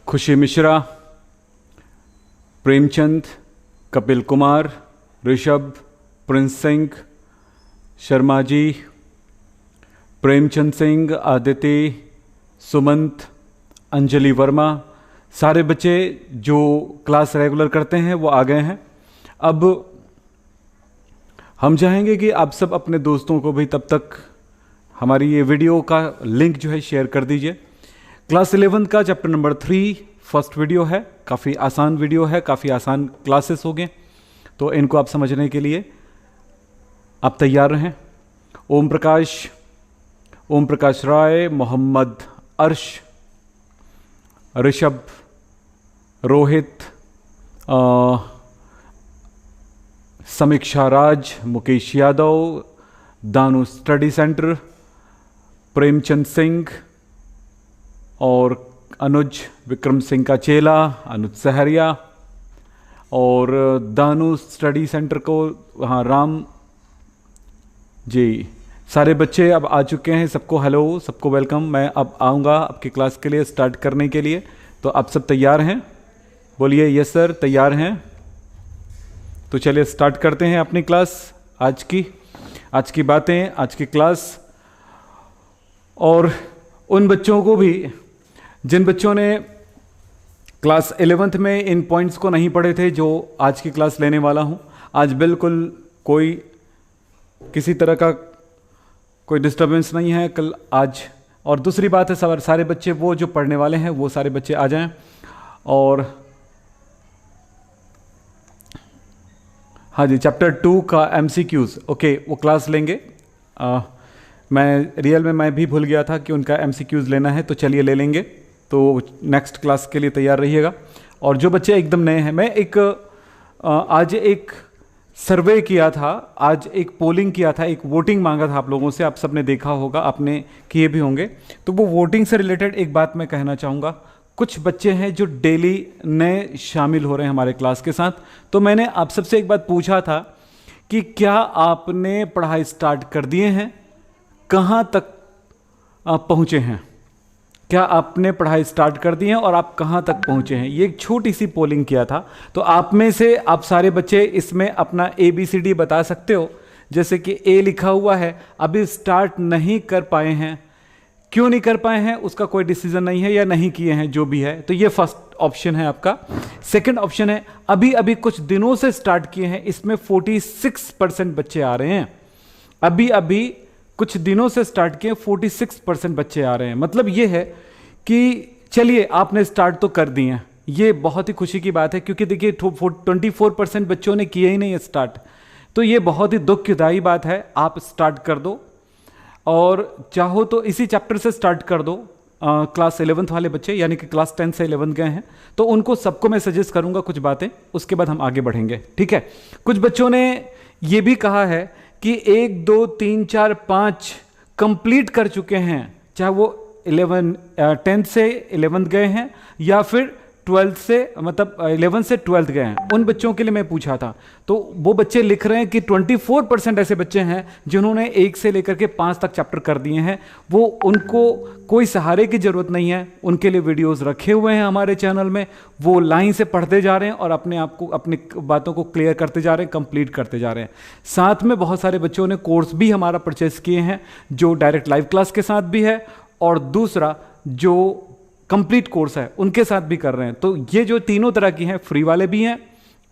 खुशी मिश्रा, प्रेमचंद, कपिल कुमार, ऋषभ, प्रिंस सिंह, शर्मा जी, प्रेमचंद सिंह, आदित्य, सुमंत, अंजलि वर्मा, सारे बच्चे जो क्लास रेगुलर करते हैं वो आ गए हैं। अब हम चाहेंगे कि आप सब अपने दोस्तों को भी तब तक हमारी ये वीडियो का लिंक जो है शेयर कर दीजिए। क्लास 11 का चैप्टर नंबर 3 फर्स्ट वीडियो है, काफ़ी आसान वीडियो है, काफ़ी आसान क्लासेस हो गए, तो इनको आप समझने के लिए आप तैयार रहें। ओम प्रकाश राय, मोहम्मद अर्श, ऋषभ, रोहित, समीक्षा राज, मुकेश यादव, दानू स्टडी सेंटर, प्रेमचंद सिंह और अनुज, विक्रम सिंह का चेला अनुज सहरिया, और दानू स्टडी सेंटर को हाँ राम जी, सारे बच्चे अब आ चुके हैं। सबको हेलो, सबको वेलकम। मैं अब आऊँगा आपकी क्लास के लिए स्टार्ट करने के लिए, तो आप सब तैयार हैं? बोलिए यस सर, तैयार हैं। तो चलिए स्टार्ट करते हैं अपनी क्लास। आज की बातें, आज की क्लास। और उन बच्चों को भी जिन बच्चों ने क्लास 11th में इन पॉइंट्स को नहीं पढ़े थे, जो आज की क्लास लेने वाला हूं। आज बिल्कुल कोई किसी तरह का कोई डिस्टर्बेंस नहीं है कल आज। और दूसरी बात है, सारे बच्चे वो जो पढ़ने वाले हैं वो सारे बच्चे आ जाएं। और हाँ जी, चैप्टर 2 का MCQs ओके वो क्लास लेंगे। मैं भी भूल गया था कि उनका MCQs लेना है, तो चलिए ले लेंगे। तो नेक्स्ट क्लास के लिए तैयार रहिएगा। और जो बच्चे एकदम नए हैं, मैं आज एक सर्वे किया था, आज एक पोलिंग किया था, एक वोटिंग मांगा था आप लोगों से। आप सबने देखा होगा, आपने किए भी होंगे। तो वो वोटिंग से रिलेटेड एक बात मैं कहना चाहूँगा। कुछ बच्चे हैं जो डेली नए शामिल हो रहे हैं हमारे क्लास के साथ। तो मैंने आप सबसे एक बात पूछा था कि क्या आपने पढ़ाई स्टार्ट कर दिए हैं, कहाँ तक आप पहुँचे हैं, क्या आपने पढ़ाई स्टार्ट कर दी है और आप कहाँ तक पहुँचे हैं। ये एक छोटी सी पोलिंग किया था। तो आप में से आप सारे बच्चे इसमें अपना ABCD बता सकते हो। जैसे कि A लिखा हुआ है, अभी स्टार्ट नहीं कर पाए हैं। क्यों नहीं कर पाए हैं उसका कोई डिसीजन नहीं है, या नहीं किए हैं, जो भी है। तो ये फर्स्ट ऑप्शन है आपका। सेकंड ऑप्शन है अभी अभी कुछ दिनों से स्टार्ट किए हैं, इसमें 46% बच्चे आ रहे हैं। अभी अभी कुछ दिनों से स्टार्ट किए, 46% बच्चे आ रहे हैं। मतलब ये है कि चलिए आपने स्टार्ट तो कर दिए हैं, ये बहुत ही खुशी की बात है। क्योंकि देखिए 24% बच्चों ने किया ही नहीं है स्टार्ट, तो ये बहुत ही दुखदायी बात है। आप स्टार्ट कर दो, और चाहो तो इसी चैप्टर से स्टार्ट कर दो। क्लास 11th वाले बच्चे, यानी कि क्लास 10 से 11th गए हैं, तो उनको सबको मैं सजेस्ट करूंगा कुछ बातें, उसके बाद हम आगे बढ़ेंगे, ठीक है। कुछ बच्चों ने ये भी कहा है कि 1 2 3 4 5 कंप्लीट कर चुके हैं, चाहे वो 10th से 11th गए हैं या फिर 12th से, मतलब 11th से 12th गए हैं। उन बच्चों के लिए मैं पूछा था, तो वो बच्चे लिख रहे हैं कि 24% ऐसे बच्चे हैं जिन्होंने 1 से लेकर के 5 तक चैप्टर कर दिए हैं। वो उनको कोई सहारे की जरूरत नहीं है, उनके लिए वीडियोस रखे हुए हैं हमारे चैनल में। वो लाइन से पढ़ते जा रहे हैं और अपने आप को, अपनी बातों को क्लियर करते जा रहे हैं, कंप्लीट करते जा रहे हैं। साथ में बहुत सारे बच्चों ने कोर्स भी हमारा परचेस किए हैं, जो डायरेक्ट लाइव क्लास के साथ भी है, और दूसरा जो कंप्लीट कोर्स है उनके साथ भी कर रहे हैं। तो ये जो तीनों तरह की हैं, फ्री वाले भी हैं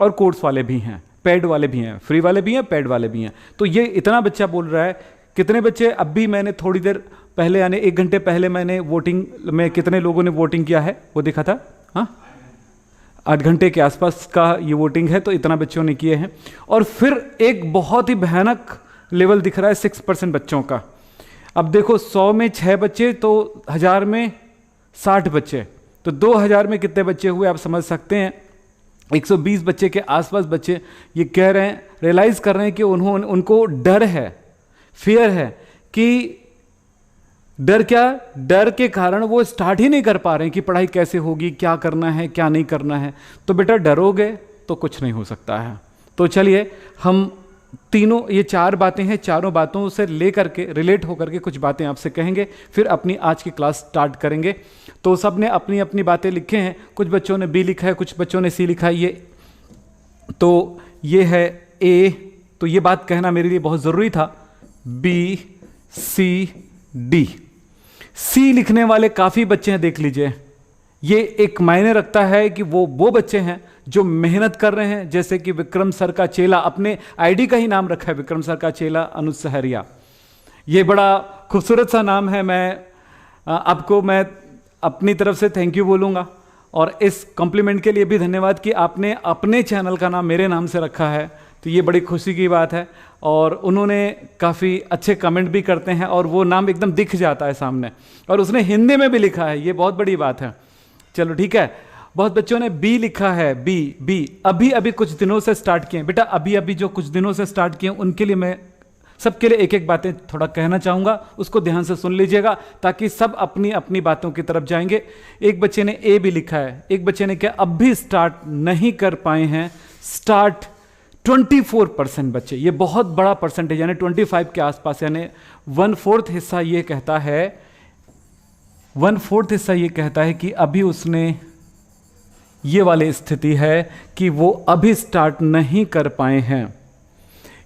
और कोर्स वाले भी हैं, पेड वाले भी हैं, फ्री वाले भी हैं, पेड वाले भी हैं। तो ये इतना बच्चा बोल रहा है। कितने बच्चे अभी मैंने थोड़ी देर पहले, यानी 1 घंटे पहले मैंने वोटिंग में कितने लोगों ने वोटिंग किया है वो देखा था। हाँ, 8 घंटे के आसपास का ये वोटिंग है, तो इतना बच्चों ने किए हैं। और फिर एक बहुत ही भयानक लेवल दिख रहा है 6% बच्चों का। अब देखो 100 में 6 बच्चे, तो 1000 में 60 बच्चे, तो 2000 में कितने बच्चे हुए आप समझ सकते हैं। 120 बच्चे के आसपास बच्चे ये कह रहे हैं, रियलाइज कर रहे हैं कि उनको डर है, फियर है। कि डर क्या, डर के कारण वो स्टार्ट ही नहीं कर पा रहे हैं कि पढ़ाई कैसे होगी, क्या करना है, क्या नहीं करना है। तो बेटा डरोगे तो कुछ नहीं हो सकता है। तो चलिए हम तीनों ये चार बातें हैं, चारों बातों से लेकर के रिलेट होकर के कुछ बातें आपसे कहेंगे, फिर अपनी आज की क्लास स्टार्ट करेंगे। तो सब ने अपनी अपनी बातें लिखे हैं, कुछ बच्चों ने बी लिखा है, कुछ बच्चों ने सी लिखा है। ये है ए, तो ये बात कहना मेरे लिए बहुत ज़रूरी था। बी सी डी, सी लिखने वाले काफ़ी बच्चे हैं, देख लीजिए। ये एक मायने रखता है कि वो बच्चे हैं जो मेहनत कर रहे हैं, जैसे कि विक्रम सर का चेला, अपने आईडी का ही नाम रखा है विक्रम सर का चेला अनुज सहरिया। ये बड़ा खूबसूरत सा नाम है। आपको मैं अपनी तरफ से थैंक यू बोलूँगा, और इस कॉम्प्लीमेंट के लिए भी धन्यवाद कि आपने अपने चैनल का नाम मेरे नाम से रखा है, तो ये बड़ी खुशी की बात है। और उन्होंने काफ़ी अच्छे कमेंट भी करते हैं, और वो नाम एकदम दिख जाता है सामने, और उसने हिंदी में भी लिखा है, ये बहुत बड़ी बात है। चलो ठीक है। बहुत बच्चों ने बी लिखा है, बी अभी कुछ दिनों से स्टार्ट किए बेटा, अभी जो कुछ दिनों से स्टार्ट किए उनके लिए मैं सबके लिए एक एक बातें थोड़ा कहना चाहूँगा, उसको ध्यान से सुन लीजिएगा ताकि सब अपनी अपनी बातों की तरफ जाएंगे। एक बच्चे ने ए भी लिखा है, एक बच्चे ने क्या अब भी स्टार्ट नहीं कर पाए हैं। स्टार्ट 24% बच्चे, ये बहुत बड़ा परसेंटेज, यानी 25 के आसपास, यानी 1/4 हिस्सा ये कहता है, 1/4 हिस्सा ये कहता है कि अभी उसने ये वाली स्थिति है कि वो अभी स्टार्ट नहीं कर पाए हैं।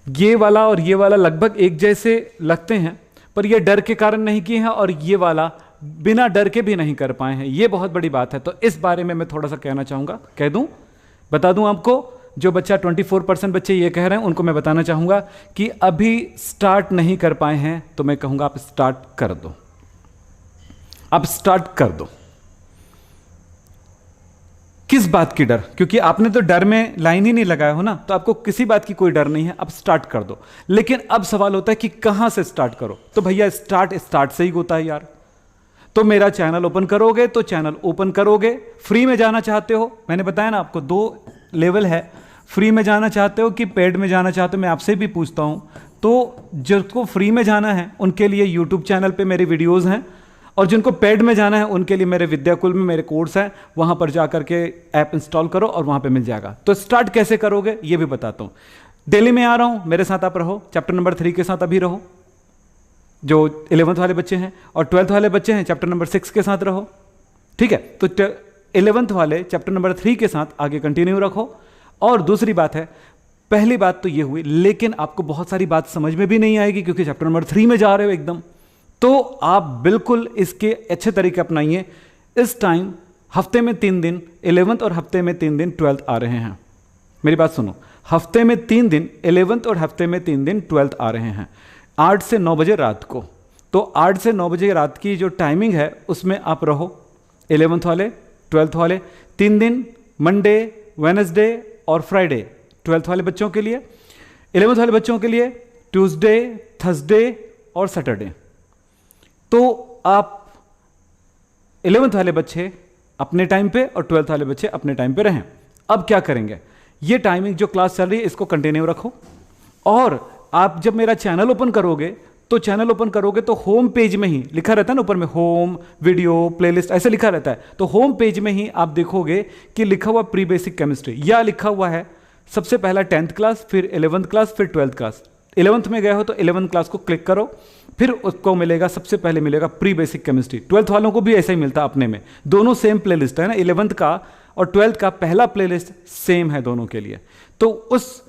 ये वाला और ये वाला लगभग एक जैसे लगते हैं, पर ये डर के कारण नहीं किए हैं, और ये वाला बिना डर के भी नहीं कर पाए हैं। ये बहुत बड़ी बात है। तो इस बारे में मैं थोड़ा सा कहना चाहूँगा, कह दूँ, बता दूँ आपको। जो बच्चा 24% बच्चे ये कह रहे हैं उनको मैं बताना चाहूँगा कि अभी स्टार्ट नहीं कर पाए हैं, तो मैं कहूँगा आप स्टार्ट कर दो, आप स्टार्ट कर दो। किस बात की डर? क्योंकि आपने तो डर में लाइन ही नहीं लगाया हो ना, तो आपको किसी बात की कोई डर नहीं है, अब स्टार्ट कर दो। लेकिन अब सवाल होता है कि कहां से स्टार्ट करो। तो भैया स्टार्ट से ही होता है यार। तो मेरा चैनल ओपन करोगे तो चैनल ओपन करोगे। फ्री में जाना चाहते हो, मैंने बताया ना आपको 2 लेवल है, फ्री में जाना चाहते हो कि पेड में जाना चाहते हो, मैं आपसे भी पूछता हूं। तो जिसको फ्री में जाना है उनके लिए यूट्यूब चैनल पे मेरी वीडियोस हैं, और जिनको पेड में जाना है उनके लिए मेरे विद्याकुल में मेरे कोर्स हैं, वहां पर जाकर के ऐप इंस्टॉल करो और वहां पे मिल जाएगा। तो स्टार्ट कैसे करोगे ये भी बताता हूं। डेली में आ रहा हूं, मेरे साथ आप रहो, चैप्टर नंबर 3 के साथ अभी रहो, जो 11th वाले बच्चे हैं, और 12th वाले बच्चे हैं चैप्टर नंबर 6 के साथ रहो, ठीक है। तो 11th वाले चैप्टर नंबर 3 के साथ आगे कंटिन्यू रखो। और दूसरी बात है, पहली बात तो ये हुई, लेकिन आपको बहुत सारी बात समझ में भी नहीं आएगी क्योंकि चैप्टर नंबर 3 में जा रहे हो एकदम। तो आप बिल्कुल इसके अच्छे तरीके अपनाइए। इस टाइम हफ्ते में 3 दिन 11th और हफ्ते में 3 दिन 12th आ रहे हैं। मेरी बात सुनो, हफ्ते में 3 दिन 11th और हफ्ते में 3 दिन 12th आ रहे हैं, 8 से 9 बजे रात को। तो 8 से 9 बजे रात की जो टाइमिंग है उसमें आप रहो, 11th वाले 12th वाले 3 दिन, मंडे, वेडनेसडे और फ्राइडे 12th वाले बच्चों के लिए, 11th वाले बच्चों के लिए ट्यूसडे, थर्सडे और सैटरडे। तो आप 11th वाले बच्चे अपने टाइम पे और 12th वाले बच्चे अपने टाइम पे रहें। अब क्या करेंगे, ये टाइमिंग जो क्लास चल रही है इसको कंटिन्यू रखो। और आप जब मेरा चैनल ओपन करोगे तो होम पेज में ही लिखा रहता है ना, ऊपर में होम, वीडियो, प्लेलिस्ट ऐसे लिखा रहता है। तो होम पेज में ही आप देखोगे कि लिखा हुआ प्री बेसिक केमिस्ट्री, या लिखा हुआ है सबसे पहला 10th क्लास, फिर 11th क्लास, फिर 12th क्लास। 11th में गए हो तो 11th क्लास को क्लिक करो, फिर उसको मिलेगा, सबसे पहले मिलेगा प्री बेसिक केमिस्ट्री। 12th वालों को भी ऐसा ही मिलता है अपने में, दोनों सेम प्लेलिस्ट है ना, 11th का और 12th का पहला प्लेलिस्ट सेम है दोनों के लिए। तो उस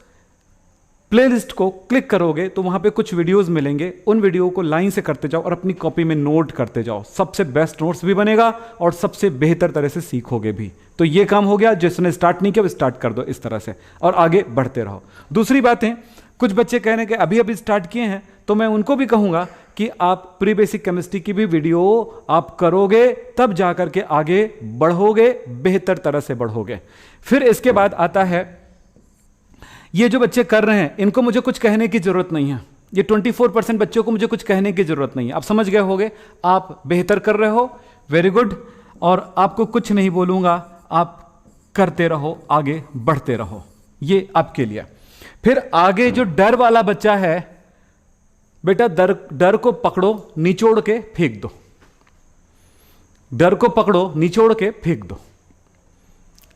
प्लेलिस्ट को क्लिक करोगे तो वहां पे कुछ वीडियोस मिलेंगे, उन वीडियो को लाइन से करते जाओ और अपनी कॉपी में नोट करते जाओ। सबसे बेस्ट नोट्स भी बनेगा और सबसे बेहतर तरह से सीखोगे भी। तो ये काम हो गया, जिसने स्टार्ट नहीं किया वो स्टार्ट कर दो इस तरह से और आगे बढ़ते रहो। दूसरी बात है, कुछ बच्चे कह रहे हैं कि अभी अभी स्टार्ट किए हैं, तो मैं उनको भी कहूंगा कि आप प्री बेसिक केमिस्ट्री की भी वीडियो आप करोगे तब जाकर के आगे बढ़ोगे, बेहतर तरह से बढ़ोगे। फिर इसके बाद आता है, ये जो बच्चे कर रहे हैं इनको मुझे कुछ कहने की जरूरत नहीं है, ये 24% बच्चों को मुझे कुछ कहने की जरूरत नहीं है। आप समझ गए होगे, आप बेहतर कर रहे हो, वेरी गुड। और आपको कुछ नहीं बोलूंगा, आप करते रहो, आगे बढ़ते रहो, ये आपके लिए। फिर आगे जो डर वाला बच्चा है, बेटा डर को पकड़ो, निचोड़ के फेंक दो। डर को पकड़ो, निचोड़ के फेंक दो।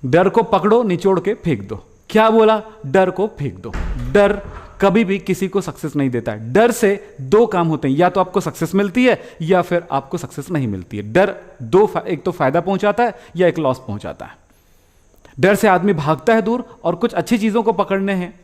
डर को पकड़ो, निचोड़ के फेंक दो। क्या बोला? डर को फेंक दो। डर कभी भी किसी को सक्सेस नहीं देता है। डर से दो काम होते हैं, या तो आपको सक्सेस मिलती है या फिर आपको सक्सेस नहीं मिलती है। डर एक तो फायदा पहुंचाता है या एक लॉस पहुंचाता है। डर से आदमी भागता है दूर, और कुछ अच्छी चीजों को पकड़ने हैं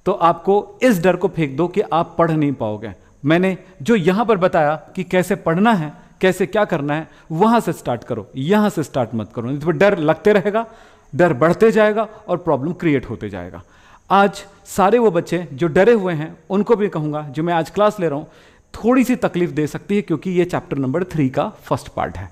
तो आपको इस डर को फेंक दो कि आप पढ़ नहीं पाओगे। मैंने जो यहां पर बताया कि कैसे पढ़ना है, कैसे क्या करना है, वहां से स्टार्ट करो, यहां से स्टार्ट मत करो, नहीं तो डर लगते रहेगा, डर बढ़ते जाएगा और प्रॉब्लम क्रिएट होते जाएगा। आज सारे वो बच्चे जो डरे हुए हैं उनको भी कहूंगा, जो मैं आज क्लास ले रहा हूं, थोड़ी सी तकलीफ दे सकती है, क्योंकि ये चैप्टर नंबर 3 का फर्स्ट पार्ट है।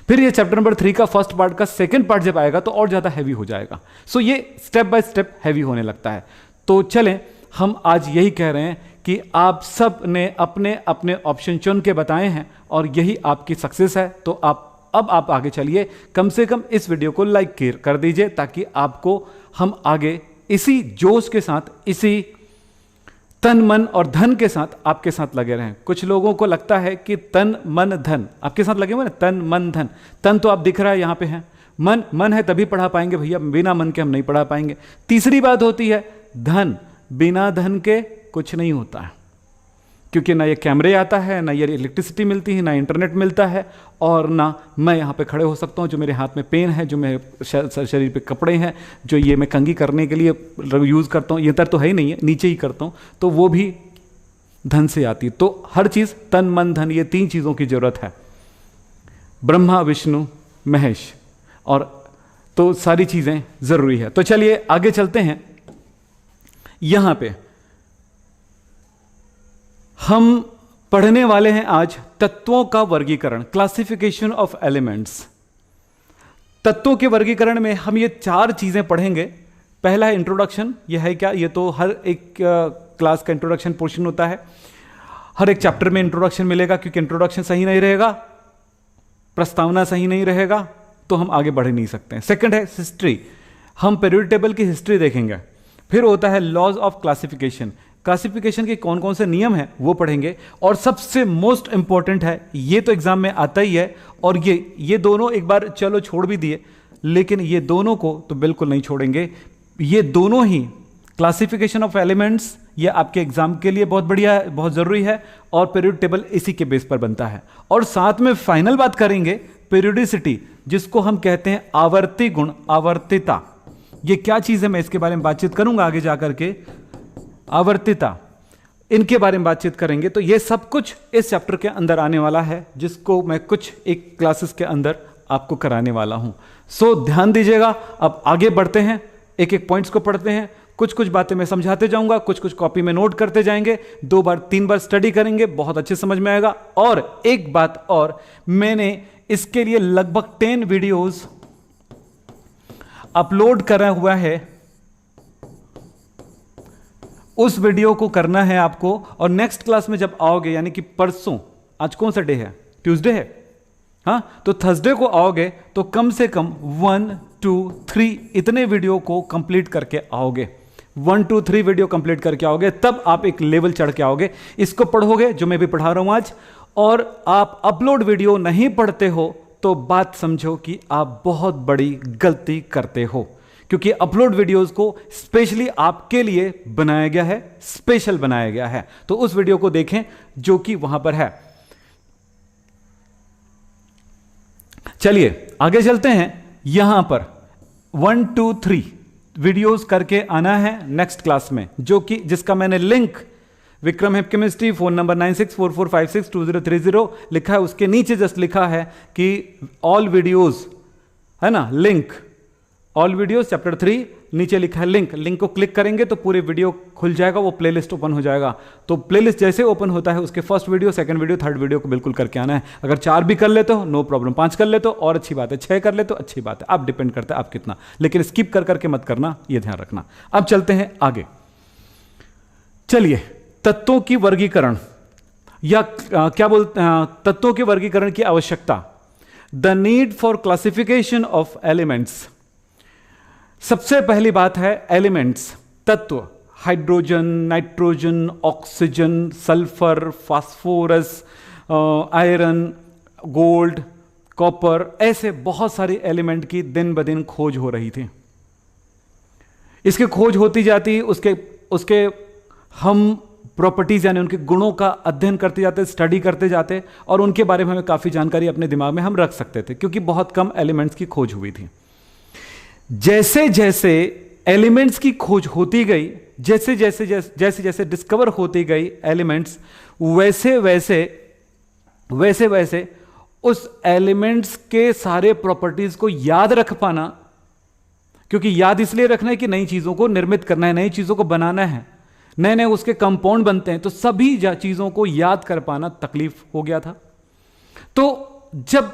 फिर ये चैप्टर नंबर 3 का फर्स्ट पार्ट का सेकंड पार्ट जब आएगा तो और ज्यादा हैवी हो जाएगा। सो ये स्टेप बाय स्टेप हैवी होने लगता है। तो चलें, हम आज यही कह रहे हैं कि आप सब ने अपने अपने ऑप्शन चुन के बताए हैं और यही आपकी सक्सेस है। तो अब आप आगे चलिए, कम से कम इस वीडियो को लाइक कर दीजिए, ताकि आपको हम आगे इसी जोश के साथ, इसी तन मन और धन के साथ आपके साथ लगे रहें। कुछ लोगों को लगता है कि तन मन धन आपके साथ लगे हुए ना, तन मन धन। तन तो आप दिख रहा है यहां पे है, मन है तभी पढ़ा पाएंगे भैया, बिना मन के हम नहीं पढ़ा पाएंगे। तीसरी बात होती है धन, बिना धन के कुछ नहीं होता है, क्योंकि ना ये कैमरे आता है, ना ये इलेक्ट्रिसिटी मिलती है, ना इंटरनेट मिलता है, और ना मैं यहाँ पे खड़े हो सकता हूँ, जो मेरे हाथ में पेन है, जो मेरे शरीर पे कपड़े हैं, जो ये मैं कंघी करने के लिए यूज़ करता हूँ, ये तर तो है ही नहीं है, नीचे ही करता हूँ, तो वो भी धन से आती है। तो हर चीज़ तन मन धन, ये 3 चीज़ों की जरूरत है, ब्रह्मा विष्णु महेश, और तो सारी चीज़ें ज़रूरी है। तो चलिए आगे चलते हैं। यहाँ पे हम पढ़ने वाले हैं आज तत्वों का वर्गीकरण, क्लासिफिकेशन ऑफ एलिमेंट्स। तत्वों के वर्गीकरण में हम ये 4 चीजें पढ़ेंगे। पहला है इंट्रोडक्शन। यह है क्या, ये तो हर एक क्लास का इंट्रोडक्शन पोर्शन होता है, हर एक चैप्टर में इंट्रोडक्शन मिलेगा, क्योंकि इंट्रोडक्शन सही नहीं रहेगा, प्रस्तावना सही नहीं रहेगा, तो हम आगे बढ़ नहीं सकते हैं। सेकंड है हिस्ट्री, हम पीरियोडिक टेबल की हिस्ट्री देखेंगे। फिर होता है लॉज ऑफ क्लासिफिकेशन, क्लासिफिकेशन के कौन कौन से नियम हैं वो पढ़ेंगे। और सबसे मोस्ट इंपॉर्टेंट है, ये तो एग्जाम में आता ही है, और ये दोनों एक बार चलो छोड़ भी दिए, लेकिन ये दोनों को तो बिल्कुल नहीं छोड़ेंगे। ये दोनों ही क्लासिफिकेशन ऑफ एलिमेंट्स, ये आपके एग्जाम के लिए बहुत बढ़िया है, बहुत जरूरी है, और पीरियोडिक टेबल इसी के बेस पर बनता है। और साथ में फाइनल बात करेंगे पीरियोडिसिटी, जिसको हम कहते हैं आवर्ती गुण, आवर्तिता। ये क्या चीज है, मैं इसके बारे में बातचीत करूंगा आगे जाकर के। आवर्तिता, इनके बारे में बातचीत करेंगे। तो ये सब कुछ इस चैप्टर के अंदर आने वाला है, जिसको मैं कुछ एक क्लासेस के अंदर आपको कराने वाला हूं। सो ध्यान दीजिएगा। अब आगे बढ़ते हैं, एक एक पॉइंट्स को पढ़ते हैं। कुछ कुछ बातें मैं समझाते जाऊंगा, कुछ कुछ कॉपी में नोट करते जाएंगे, 2 बार 3 बार स्टडी करेंगे, बहुत अच्छे समझ में आएगा। और एक बात और, मैंने इसके लिए लगभग 10 वीडियोस अपलोड करा हुआ है, उस वीडियो को करना है आपको। और नेक्स्ट क्लास में जब आओगे, यानी कि परसों, आज कौन सा डे है, ट्यूसडे है, हाँ, तो थर्सडे को आओगे तो कम से कम 1 2 3 इतने वीडियो को कंप्लीट करके आओगे। 1 2 3 वीडियो कंप्लीट करके आओगे, तब आप एक लेवल चढ़ के आओगे। इसको पढ़ोगे जो मैं भी पढ़ा रहा हूं आज, और आप अपलोड वीडियो नहीं पढ़ते हो तो बात समझो कि आप बहुत बड़ी गलती करते हो, क्योंकि अपलोड वीडियोस को स्पेशली आपके लिए बनाया गया है, स्पेशल बनाया गया है। तो उस वीडियो को देखें जो कि वहां पर है। चलिए आगे चलते हैं। यहां पर 1 2 3 वीडियोस करके आना है नेक्स्ट क्लास में, जो कि जिसका मैंने लिंक विक्रम हेप केमिस्ट्री, फोन नंबर 9644562030 लिखा है, उसके नीचे जस्ट लिखा है कि ऑल वीडियोस, है ना, लिंक ऑल वीडियोस चैप्टर 3, नीचे लिखा है लिंक। लिंक को क्लिक करेंगे तो पूरे वीडियो खुल जाएगा, वो प्लेलिस्ट ओपन हो जाएगा। तो प्लेलिस्ट जैसे ओपन होता है, उसके first video, second video, third video को बिल्कुल करके आना है। अगर 4 भी कर लेते हो नो प्रॉब्लम, 5 कर लेते हो और अच्छी बात है, 6 कर लेते हो अच्छी बात है, आप डिपेंड करता है आप कितना, लेकिन स्किप कर करके मत करना, ये ध्यान रखना। अब चलते हैं आगे। चलिए, तत्वों की वर्गीकरण, या क्या बोलते हैं, तत्वों के वर्गीकरण की आवश्यकता, the need for classification of elements. सबसे पहली बात है एलिमेंट्स, तत्व, hydrogen, nitrogen, oxygen, sulphur, phosphorus, iron, gold, copper, ऐसे बहुत सारे एलिमेंट की दिन ब दिन खोज हो रही थी। इसकी खोज होती जाती, उसके हम प्रॉपर्टीज यानी उनके गुणों का अध्ययन करते जाते, स्टडी करते जाते, और उनके बारे में हमें काफ़ी जानकारी अपने दिमाग में हम रख सकते थे, क्योंकि बहुत कम एलिमेंट्स की खोज हुई थी। जैसे जैसे एलिमेंट्स की खोज होती गई, जैसे जैसे जैसे जैसे डिस्कवर होती गई एलिमेंट्स, वैसे वैसे वैसे वैसे उस एलिमेंट्स के सारे प्रॉपर्टीज को याद रख पाना, क्योंकि याद इसलिए रखना है कि नई चीजों को निर्मित करना है, नई चीजों को बनाना है, नए नए उसके कंपाउंड बनते हैं, तो सभी चीजों को याद कर पाना तकलीफ हो गया था। तो जब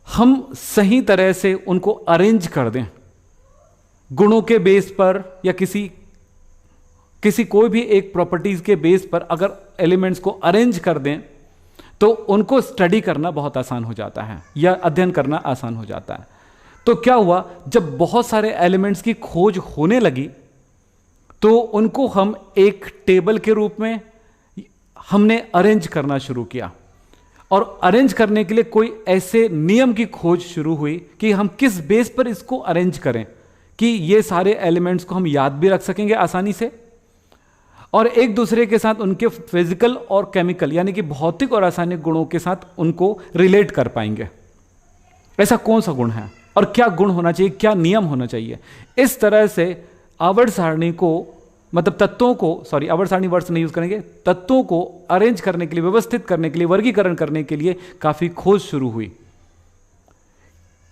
हम सही तरह से उनको अरेंज कर दें गुणों के बेस पर, या किसी कोई भी एक प्रॉपर्टीज के बेस पर अगर एलिमेंट्स को अरेंज कर दें, तो उनको स्टडी करना बहुत आसान हो जाता है, या अध्ययन करना आसान हो जाता है। तो क्या हुआ, जब बहुत सारे एलिमेंट्स की खोज होने लगी, तो उनको हम एक टेबल के रूप में हमने अरेंज करना शुरू किया। और अरेंज करने के लिए कोई ऐसे नियम की खोज शुरू हुई कि हम किस बेस पर इसको अरेंज करें कि ये सारे एलिमेंट्स को हम याद भी रख सकेंगे आसानी से, और एक दूसरे के साथ उनके फिजिकल और केमिकल यानी कि भौतिक और रासायनिक गुणों के साथ उनको रिलेट कर पाएंगे। ऐसा कौन सा गुण है और क्या गुण होना चाहिए, क्या नियम होना चाहिए। इस तरह से आवर्त सारणी को, मतलब तत्वों को, सॉरी आवर्त सारणी वर्ड्स नहीं यूज करेंगे, तत्वों को अरेंज करने के लिए, व्यवस्थित करने के लिए, वर्गीकरण करने के लिए काफी खोज शुरू हुई।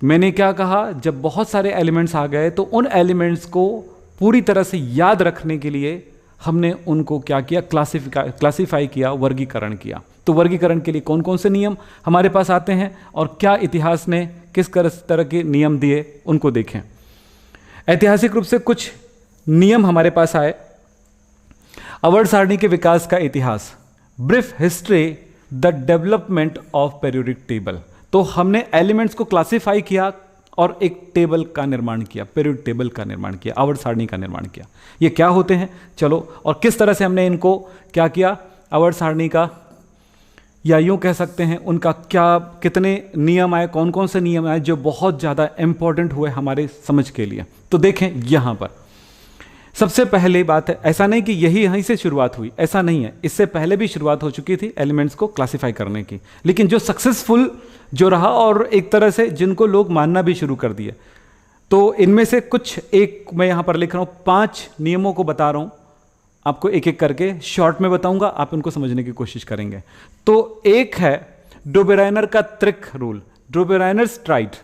मैंने क्या कहा, जब बहुत सारे एलिमेंट्स आ गए तो उन एलिमेंट्स को पूरी तरह से याद रखने के लिए हमने उनको क्या किया, क्लासिफाई किया, वर्गीकरण किया। तो वर्गीकरण के लिए कौन कौन से नियम हमारे पास आते हैं और क्या इतिहास ने किस तरह के नियम दिए, उनको देखें। ऐतिहासिक रूप से कुछ नियम हमारे पास आए। आवर्त सारणी के विकास का इतिहास, brief history the development of periodic table. तो हमने एलिमेंट्स को क्लासिफाई किया और एक टेबल का निर्माण किया, पीरियड टेबल का निर्माण किया, आवर्त सारणी का निर्माण किया। ये क्या होते हैं, चलो, और किस तरह से हमने इनको क्या किया, आवर्त सारणी का, या यूं कह सकते हैं उनका क्या, कितने नियम आए, कौन कौन से नियम आए जो बहुत ज़्यादा इंपॉर्टेंट हुए हमारे समझ के लिए। तो देखें यहां पर सबसे पहले बात है, ऐसा नहीं कि यहीं से शुरुआत हुई, ऐसा नहीं है, इससे पहले भी शुरुआत हो चुकी थी एलिमेंट्स को क्लासिफाई करने की, लेकिन जो सक्सेसफुल जो रहा और एक तरह से जिनको लोग मानना भी शुरू कर दिए, तो इनमें से कुछ एक मैं यहां पर लिख रहा हूं, 5 नियमों को बता रहा हूं आपको, एक एक करके शॉर्ट में बताऊंगा, आप इनको समझने की कोशिश करेंगे। तो एक है डुबेराइनर का त्रिक रूल, डुबेराइनर्स ट्राइड।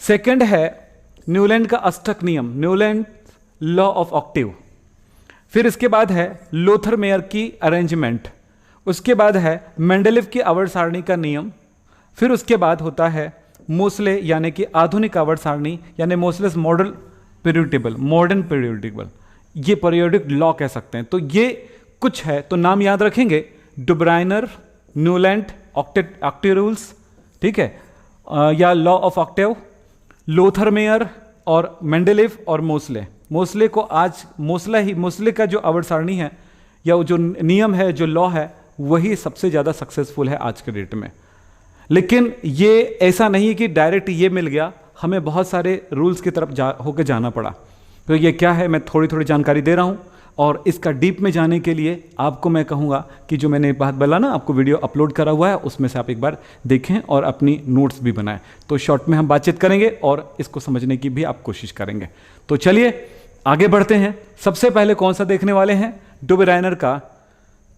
सेकंड है न्यूलैंड का अष्टक नियम, न्यूलैंड लॉ ऑफ ऑक्टिव। फिर इसके बाद है लोथर मेयर की अरेंजमेंट। उसके बाद है मेंडेलिव की आवर्त सारणी का नियम। फिर उसके बाद होता है मोसले यानी कि आधुनिक आवर्त सारणी, यानी Moseley's model period table, modern period table, ये पीरियोडिक लॉ कह सकते हैं। तो ये कुछ है, तो नाम याद रखेंगे, डुबराइनर, न्यूलैंड, ऑक्टिव रूल्स, ठीक है, या law of octave, Lothar Meyer और मेंडेलिव और मोसले। मोसले को आज मोसले का जो आवर्त सारणी है या जो नियम है, जो लॉ है, वही सबसे ज़्यादा सक्सेसफुल है आज के डेट में। लेकिन ये ऐसा नहीं कि डायरेक्ट ये मिल गया, हमें बहुत सारे रूल्स की तरफ होकर जाना पड़ा। तो ये क्या है, मैं थोड़ी थोड़ी जानकारी दे रहा हूँ, और इसका डीप में जाने के लिए आपको मैं कहूँगा कि जो मैंने बात बोला ना, आपको वीडियो अपलोड करा हुआ है, उसमें से आप एक बार देखें और अपनी नोट्स भी बनाएं। तो शॉर्ट में हम बातचीत करेंगे और इसको समझने की भी आप कोशिश करेंगे। तो चलिए आगे बढ़ते हैं। सबसे पहले कौन सा देखने वाले हैं, डुबेराइनर का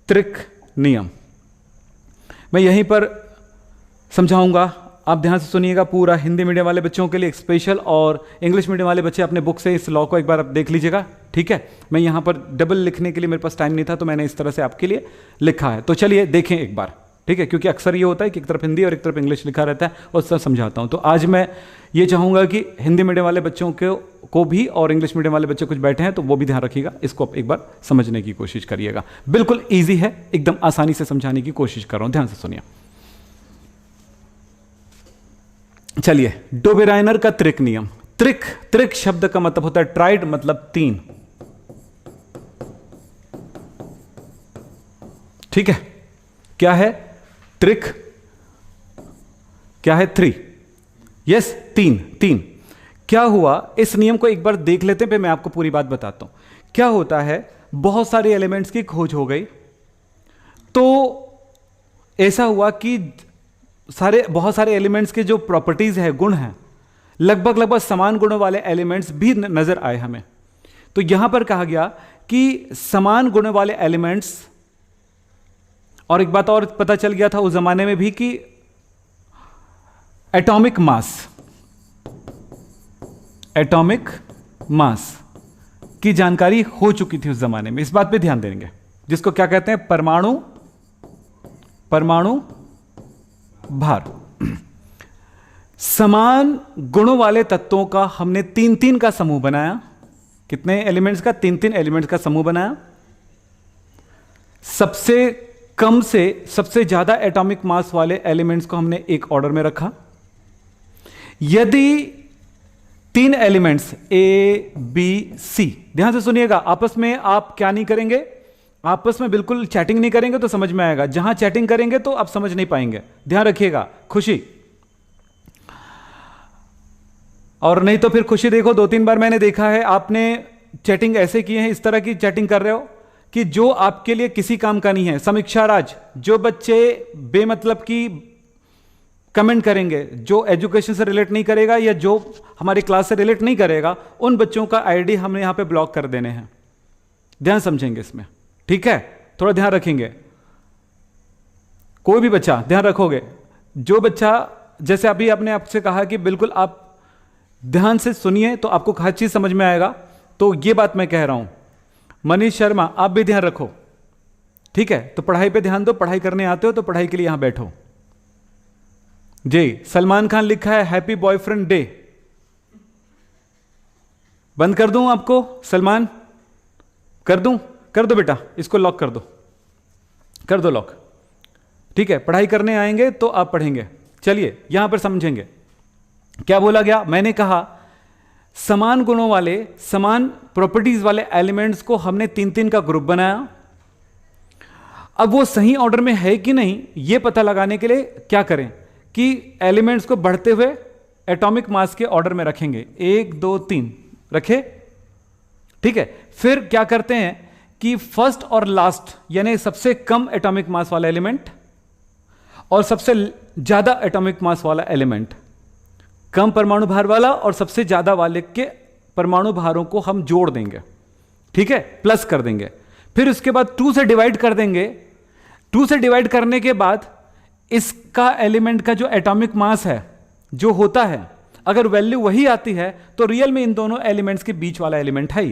त्रिक नियम। मैं यहीं पर समझाऊंगा, आप ध्यान से सुनिएगा, पूरा हिंदी मीडियम वाले बच्चों के लिए एक स्पेशल, और इंग्लिश मीडियम वाले बच्चे अपने बुक से इस लॉ को एक बार आप देख लीजिएगा, ठीक है। मैं यहाँ पर डबल लिखने के लिए मेरे पास टाइम नहीं था, तो मैंने इस तरह से आपके लिए लिखा है। तो चलिए देखें एक बार, ठीक है, क्योंकि अक्सर ये होता है कि एक तरफ हिंदी और एक तरफ इंग्लिश लिखा रहता है, और सब समझाता हूँ। तो आज मैं ये चाहूँगा कि हिंदी मीडियम वाले बच्चों को भी और इंग्लिश मीडियम वाले बच्चे कुछ बैठे हैं तो वो भी ध्यान रखिएगा, इसको आप एक बार समझने की कोशिश करिएगा। बिल्कुल ईजी है, एकदम आसानी से समझाने की कोशिश कर रहा हूँ, ध्यान से सुनिए। चलिए, डुबेराइनर का त्रिक नियम। त्रिक शब्द का मतलब होता है ट्राइड, मतलब 3, ठीक है। क्या है त्रिक, क्या है 3, यस 3। क्या हुआ, इस नियम को एक बार देख लेते हैं, फिर मैं आपको पूरी बात बताता हूं। क्या होता है, बहुत सारे एलिमेंट्स की खोज हो गई। तो ऐसा हुआ कि बहुत सारे एलिमेंट्स के जो प्रॉपर्टीज है, गुण हैं, लगभग समान गुणों वाले एलिमेंट्स भी नजर आए हमें। तो यहां पर कहा गया कि समान गुणों वाले एलिमेंट्स, और एक बात और पता चल गया था उस जमाने में भी कि एटॉमिक मास की जानकारी हो चुकी थी उस जमाने में। इस बात पे ध्यान देंगे, जिसको क्या कहते हैं, परमाणु भार। समान गुणों वाले तत्वों का हमने 3-3 का समूह बनाया। कितने एलिमेंट्स का? 3-3 एलिमेंट्स का समूह बनाया। सबसे कम से सबसे ज्यादा एटॉमिक मास वाले एलिमेंट्स को हमने एक ऑर्डर में रखा। यदि 3 एलिमेंट्स ए, बी, सी, ध्यान से सुनिएगा, आपस में आप क्या नहीं करेंगे, आपस में बिल्कुल चैटिंग नहीं करेंगे तो समझ में आएगा। जहां चैटिंग करेंगे तो आप समझ नहीं पाएंगे, ध्यान रखिएगा। खुशी, और नहीं तो फिर खुशी देखो, 2-3 बार मैंने देखा है आपने चैटिंग ऐसे किए हैं, इस तरह की चैटिंग कर रहे हो कि जो आपके लिए किसी काम का नहीं है। समीक्षा राज, जो बच्चे बेमतलब की कमेंट करेंगे, जो एजुकेशन से रिलेट नहीं करेगा या जो हमारी क्लास से रिलेट नहीं करेगा, उन बच्चों का आईडी हमने यहां पे ब्लॉक कर देने हैं। ध्यान समझेंगे इसमें, ठीक है? थोड़ा ध्यान रखेंगे। कोई भी बच्चा ध्यान रखोगे, जो बच्चा, जैसे अभी आपने आपसे कहा कि बिल्कुल आप ध्यान से सुनिए तो आपको हर चीज समझ में आएगा। तो ये बात मैं कह रहा हूं। मनीष शर्मा, आप भी ध्यान रखो, ठीक है? तो पढ़ाई पे ध्यान दो, पढ़ाई करने आते हो तो पढ़ाई के लिए यहां बैठो। जी, सलमान खान लिखा है हैप्पी बॉयफ्रेंड डे। बंद कर दूं आपको सलमान? कर दूं? कर दो बेटा, इसको लॉक कर दो, कर दो लॉक, ठीक है? पढ़ाई करने आएंगे तो आप पढ़ेंगे। चलिए यहां पर समझेंगे क्या बोला गया। मैंने कहा समान गुणों वाले, समान प्रॉपर्टीज वाले एलिमेंट्स को हमने 3-3 का ग्रुप बनाया। अब वो सही ऑर्डर में है कि नहीं, यह पता लगाने के लिए क्या करें कि एलिमेंट्स को बढ़ते हुए एटॉमिक मास के ऑर्डर में रखेंगे। 1, 2, 3 रखे, ठीक है? फिर क्या करते हैं कि फर्स्ट और लास्ट, यानी सबसे कम एटॉमिक मास वाला एलिमेंट और सबसे ज्यादा एटॉमिक मास वाला एलिमेंट, कम परमाणु भार वाला और सबसे ज्यादा वाले के परमाणु भारों को हम जोड़ देंगे, ठीक है? प्लस कर देंगे। फिर उसके बाद 2 से डिवाइड कर देंगे। 2 से डिवाइड करने के बाद इसका एलिमेंट का जो एटॉमिक मास है, जो होता है, अगर वैल्यू वही आती है तो रियल में इन दोनों एलिमेंट्स के बीच वाला एलिमेंट है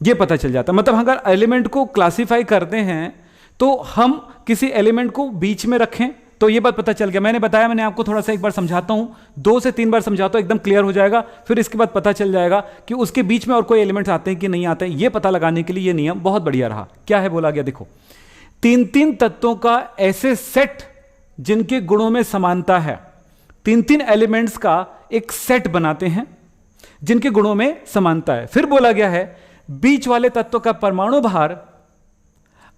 ये पता चल जाता है। मतलब अगर एलिमेंट को क्लासिफाई करते हैं तो हम किसी एलिमेंट को बीच में रखें तो ये बात पता चल गया। मैंने बताया, मैंने आपको थोड़ा सा एक बार समझाता हूं, 2 से 3 बार समझाता हूं, एकदम क्लियर हो जाएगा। फिर इसके बाद पता चल जाएगा कि उसके बीच में और कोई एलिमेंट्स आते हैं कि नहीं आते हैं। ये पता लगाने के लिए ये नियम बहुत बढ़िया रहा। क्या है बोला गया, देखो, 3-3 तत्वों का ऐसे सेट जिनके गुणों में समानता है, 3-3 एलिमेंट्स का एक सेट बनाते हैं जिनके गुणों में समानता है। फिर बोला गया है बीच वाले तत्वों का परमाणु भार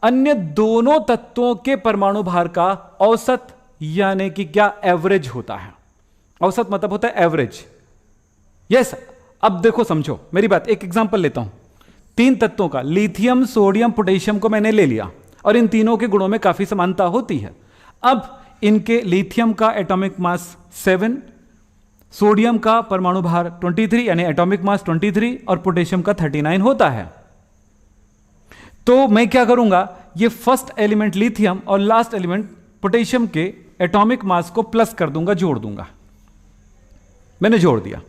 अन्य दोनों तत्वों के परमाणु भार का औसत, यानी कि क्या, एवरेज होता है। औसत मतलब होता है एवरेज। यस, अब देखो समझो मेरी बात, एक एग्जांपल लेता हूं। 3 तत्वों का, लिथियम, सोडियम, पोटेशियम को मैंने ले लिया और इन तीनों के गुणों में काफी समानता होती है। अब इनके लिथियम का एटॉमिक मास 7, सोडियम का परमाणु भार 23 यानी एटॉमिक मास 23 और पोटेशियम का 39 होता है। तो मैं क्या करूंगा, ये फर्स्ट एलिमेंट लिथियम और लास्ट एलिमेंट पोटेशियम के एटॉमिक मास को प्लस कर दूंगा, जोड़ दूंगा। मैंने जोड़ दिया।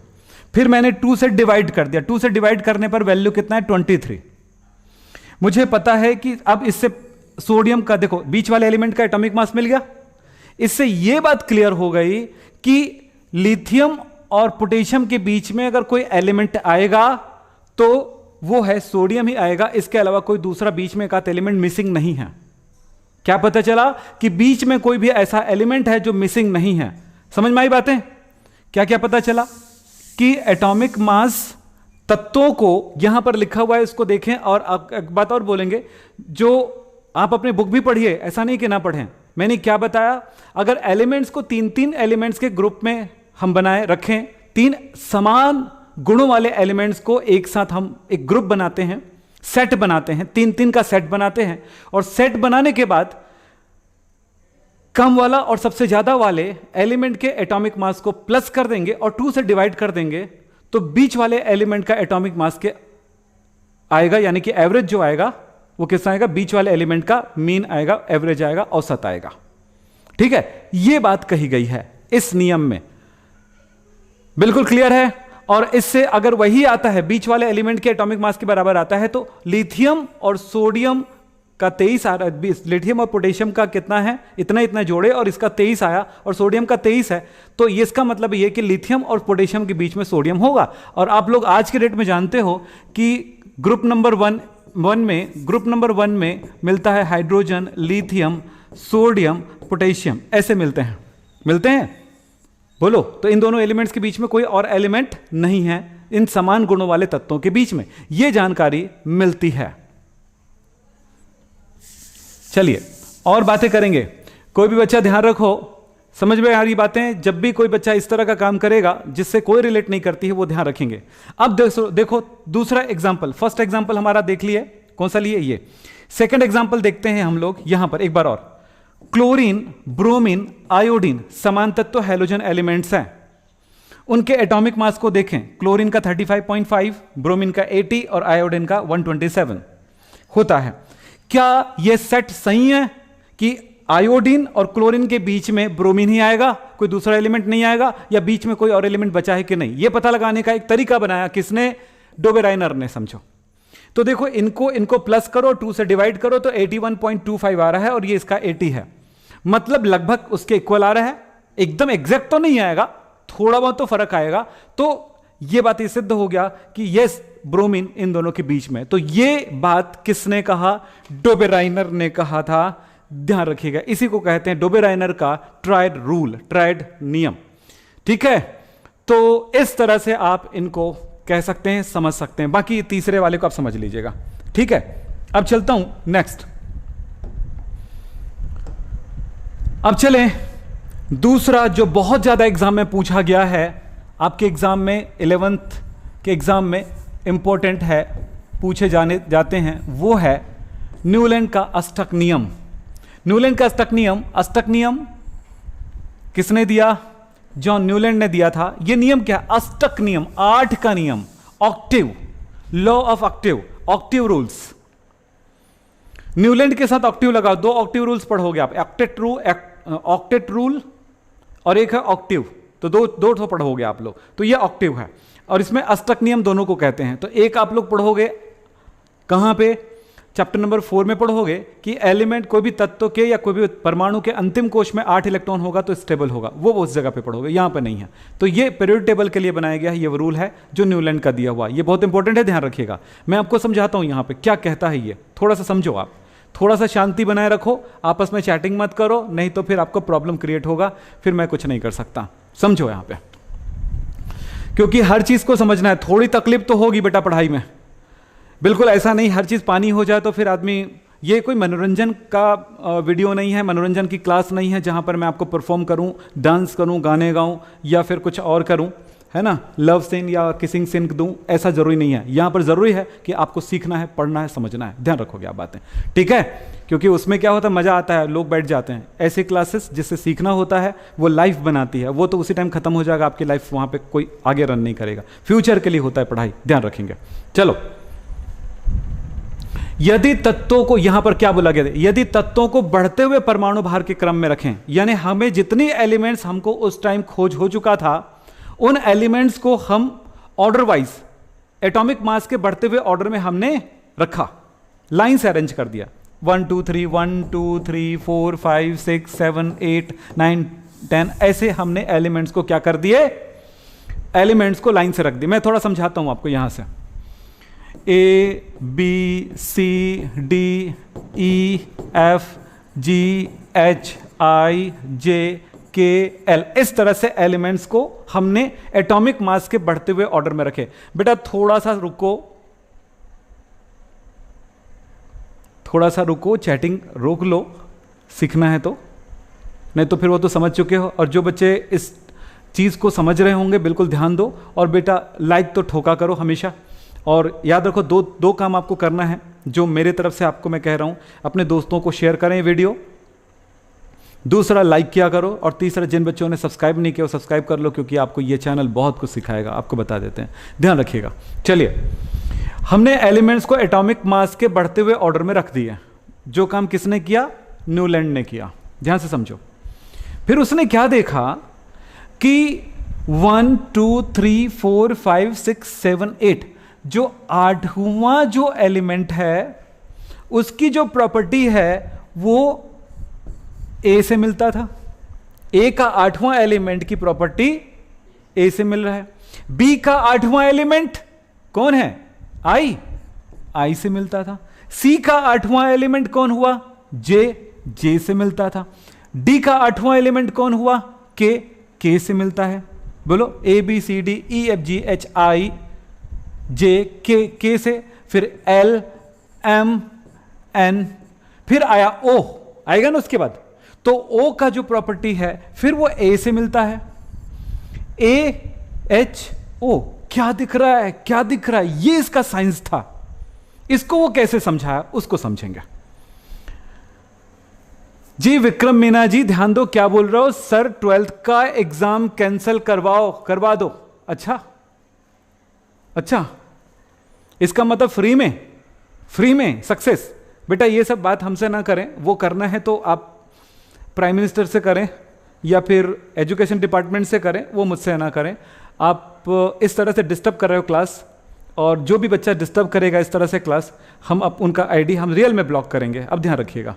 फिर मैंने 2 से डिवाइड कर दिया। 2 से डिवाइड करने पर वैल्यू कितना है, 23। मुझे पता है कि अब इससे सोडियम का, देखो, बीच वाले एलिमेंट का एटॉमिक मास मिल गया। इससे यह बात क्लियर हो गई कि लिथियम और पोटेशियम के बीच में अगर कोई एलिमेंट आएगा तो वो है सोडियम ही आएगा। इसके अलावा कोई दूसरा बीच में का एलिमेंट मिसिंग नहीं है। क्या पता चला कि बीच में कोई भी ऐसा एलिमेंट है जो मिसिंग नहीं है। समझ में आई बातें? क्या क्या पता चला कि एटॉमिक मास तत्वों को यहां पर लिखा हुआ है, इसको देखें। और आप एक बात और बोलेंगे, जो आप अपने बुक भी पढ़िए, ऐसा नहीं कि ना पढ़ें। मैंने क्या बताया, अगर एलिमेंट्स को 3-3 एलिमेंट्स के ग्रुप में हम बनाए रखें, 3 समान गुणों वाले एलिमेंट्स को एक साथ हम एक ग्रुप बनाते हैं, सेट बनाते हैं, 3-3 का सेट बनाते हैं, और सेट बनाने के बाद कम वाला और सबसे ज्यादा वाले एलिमेंट के एटॉमिक मास को प्लस कर देंगे और 2 से डिवाइड कर देंगे, तो बीच वाले एलिमेंट का एटॉमिक मास के आएगा, यानी कि एवरेज जो आएगा वो कितना आएगा, बीच वाले एलिमेंट का मीन आएगा, एवरेज आएगा, औसत आएगा। ठीक है, यह बात कही गई है इस नियम में, बिल्कुल क्लियर है। और इससे अगर वही आता है, बीच वाले एलिमेंट के एटॉमिक मास के बराबर आता है, तो लिथियम और सोडियम का 23 आ रहा है, लिथियम और पोटेशियम का कितना है, इतना इतना जोड़े और इसका 23 आया और सोडियम का 23 है, तो ये इसका मतलब ये कि लिथियम और पोटेशियम के बीच में सोडियम होगा। और आप लोग आज के डेट में जानते हो कि ग्रुप नंबर वन में मिलता है हाइड्रोजन, लिथियम, सोडियम, पोटेशियम, ऐसे मिलते हैं बोलो। तो इन दोनों एलिमेंट्स के बीच में कोई और एलिमेंट नहीं है इन समान गुणों वाले तत्वों के बीच में, यह जानकारी मिलती है। चलिए और बातें करेंगे। कोई भी बच्चा ध्यान रखो, समझ में आ रही बातें, जब भी कोई बच्चा इस तरह का काम करेगा जिससे कोई रिलेट नहीं करती है, वो ध्यान रखेंगे। अब देखो दूसरा एग्जाम्पल, फर्स्ट एग्जाम्पल हमारा देख लिए, कौन सा लिए, ये। सेकंड एग्जाम्पल देखते हैं हम लोग यहां पर एक बार और। क्लोरीन, ब्रोमीन, आयोडीन समान तत्व हैलोजन एलिमेंट्स हैं, उनके एटॉमिक मास को देखें। क्लोरीन का 35.5, ब्रोमीन का 80 और आयोडीन का 127 होता है। क्या यह सेट सही है कि आयोडीन और क्लोरीन के बीच में ब्रोमीन ही आएगा, कोई दूसरा एलिमेंट नहीं आएगा, या बीच में कोई और एलिमेंट बचा है कि नहीं? यह पता लगाने का एक तरीका बनाया किसने, डोबेराइनर ने, समझो। तो देखो इनको प्लस करो, 2 से डिवाइड करो तो 81.25 आ रहा है और ये इसका 80 है, मतलब लगभग उसके इक्वल आ रहा है। एकदम एग्जैक्ट तो नहीं आएगा, थोड़ा बहुत तो फर्क आएगा। तो ये बात सिद्ध हो गया कि यस, ब्रोमीन इन दोनों के बीच में। तो ये बात किसने कहा, डोबेराइनर ने कहा था। ध्यान रखिएगा, इसी को कहते हैं डोबेराइनर का ट्राइड रूल, ट्राइड नियम। ठीक है, तो इस तरह से आप इनको कह सकते हैं, समझ सकते हैं। बाकी तीसरे वाले को आप समझ लीजिएगा। ठीक है, अब चलता हूं नेक्स्ट। अब चलें दूसरा जो बहुत ज्यादा एग्जाम में पूछा गया है, आपके एग्जाम में 11th के एग्जाम में इंपॉर्टेंट है, पूछे जाते हैं, वो है न्यूलैंड का अष्टक नियम। न्यूलैंड का अष्टक नियम किसने दिया? जॉन न्यूलैंड ने दिया था। यह नियम क्या? अष्टक नियम, 8 का नियम, octave, law of octave, octave rules. Newland के साथ ऑक्टिव लगाओ, 2 ऑक्टिव रूल्स पढ़ोगे आप, ऑक्टेट रूल और एक है ऑक्टिव, तो दो ठो पढ़ोगे आप लोग। तो ये ऑक्टिव है और इसमें अष्टक नियम दोनों को कहते हैं। तो एक आप लोग पढ़ोगे कहां पे, चैप्टर नंबर 4 में पढ़ोगे कि एलिमेंट कोई भी तत्व के या कोई भी परमाणु के अंतिम कोश में 8 इलेक्ट्रॉन होगा तो स्टेबल होगा, वो उस जगह पे पढ़ोगे, यहां पे नहीं है। तो ये पीरियोडिक टेबल के लिए बनाया गया है, ये रूल है जो न्यूलैंड का दिया हुआ, ये बहुत इंपॉर्टेंट है, ध्यान रखिएगा। मैं आपको समझाता हूं यहां पे क्या कहता है, ये थोड़ा सा समझो आप, थोड़ा सा शांति बनाए रखो, आपस में चैटिंग मत करो, नहीं तो फिर आपको प्रॉब्लम क्रिएट होगा, फिर मैं कुछ नहीं कर सकता। समझो यहां पे, क्योंकि हर चीज को समझना है। थोड़ी तकलीफ तो होगी बेटा पढ़ाई में, बिल्कुल ऐसा नहीं हर चीज पानी हो जाए तो फिर आदमी, ये कोई मनोरंजन का वीडियो नहीं है, मनोरंजन की क्लास नहीं है जहां पर मैं आपको परफॉर्म करूं, डांस करूं, गाने गाऊं या फिर कुछ और करूं, है ना, लव सीन या किसिंग सीन दूं, ऐसा जरूरी नहीं है। यहां पर जरूरी है कि आपको सीखना है, पढ़ना है, समझना है, ध्यान रखोगे आप बातें, ठीक है? क्योंकि उसमें क्या होता है, मजा आता है, लोग बैठ जाते हैं। ऐसी क्लासेस जिससे सीखना होता है वो लाइफ बनाती है, वो तो उसी टाइम खत्म हो जाएगा, आपकी लाइफ वहां पे कोई आगे रन नहीं करेगा। फ्यूचर के लिए होता है पढ़ाई, ध्यान रखेंगे। चलो, यदि तत्वों को, यहां पर क्या बोला गया था, यदि तत्वों को बढ़ते हुए परमाणु भार के क्रम में रखें, यानी हमें जितनी एलिमेंट्स हमको उस टाइम खोज हो चुका था, उन एलिमेंट्स को हम ऑर्डर वाइज एटॉमिक मास के बढ़ते हुए ऑर्डर में हमने रखा, लाइन से अरेंज कर दिया, 1 2 3 1 2 3 4 5 6 7 8 9 10, ऐसे हमने एलिमेंट्स को क्या कर दिए, एलिमेंट्स को लाइन से रख दिया। मैं थोड़ा समझाता हूं आपको यहां से, A B C D E F G H I J K L, इस तरह से एलिमेंट्स को हमने एटॉमिक मास के बढ़ते हुए ऑर्डर में रखे। बेटा थोड़ा सा रुको, चैटिंग रोक लो, सीखना है तो, नहीं तो फिर वो तो समझ चुके हो। और जो बच्चे इस चीज़ को समझ रहे होंगे, बिल्कुल ध्यान दो। और बेटा लाइक तो ठोका करो हमेशा। और याद रखो दो काम आपको करना है जो मेरे तरफ से आपको मैं कह रहा हूं। अपने दोस्तों को शेयर करें वीडियो, दूसरा लाइक किया करो, और तीसरा जिन बच्चों ने सब्सक्राइब नहीं किया वो सब्सक्राइब कर लो, क्योंकि आपको ये चैनल बहुत कुछ सिखाएगा, आपको बता देते हैं, ध्यान रखिएगा। चलिए, हमने एलिमेंट्स को एटॉमिक मास के बढ़ते हुए ऑर्डर में रख दिया। जो काम किसने किया? न्यूलैंड ने किया। ध्यान से समझो। फिर उसने क्या देखा कि 1 2 3 4 5 6 7 8 जो 8वां जो एलिमेंट है उसकी जो प्रॉपर्टी है वो ए से मिलता था। ए का 8वां एलिमेंट की प्रॉपर्टी ए से मिल रहा है। बी का 8वां एलिमेंट कौन है? आई से मिलता था। सी का 8वां एलिमेंट कौन हुआ? जे से मिलता था। डी का 8वां एलिमेंट कौन हुआ? के से मिलता है। बोलो, A B C D E F G H I J K से, फिर एल एम एन, फिर आया ओ, आएगा ना उसके बाद। तो ओ का जो प्रॉपर्टी है फिर वो ए से मिलता है। ए एच ओ, क्या दिख रहा है, क्या दिख रहा है? ये इसका साइंस था। इसको वो कैसे समझाया उसको समझेंगे। जी विक्रम मीना जी, ध्यान दो क्या बोल रहा हो। सर 12th का एग्जाम कैंसिल करवा दो। अच्छा, इसका मतलब फ्री में सक्सेस। बेटा ये सब बात हमसे ना करें, वो करना है तो आप प्राइम मिनिस्टर से करें या फिर एजुकेशन डिपार्टमेंट से करें, वो मुझसे ना करें। आप इस तरह से डिस्टर्ब कर रहे हो क्लास, और जो भी बच्चा डिस्टर्ब करेगा इस तरह से क्लास, हम अब उनका आईडी हम रियल में ब्लॉक करेंगे। अब ध्यान रखिएगा,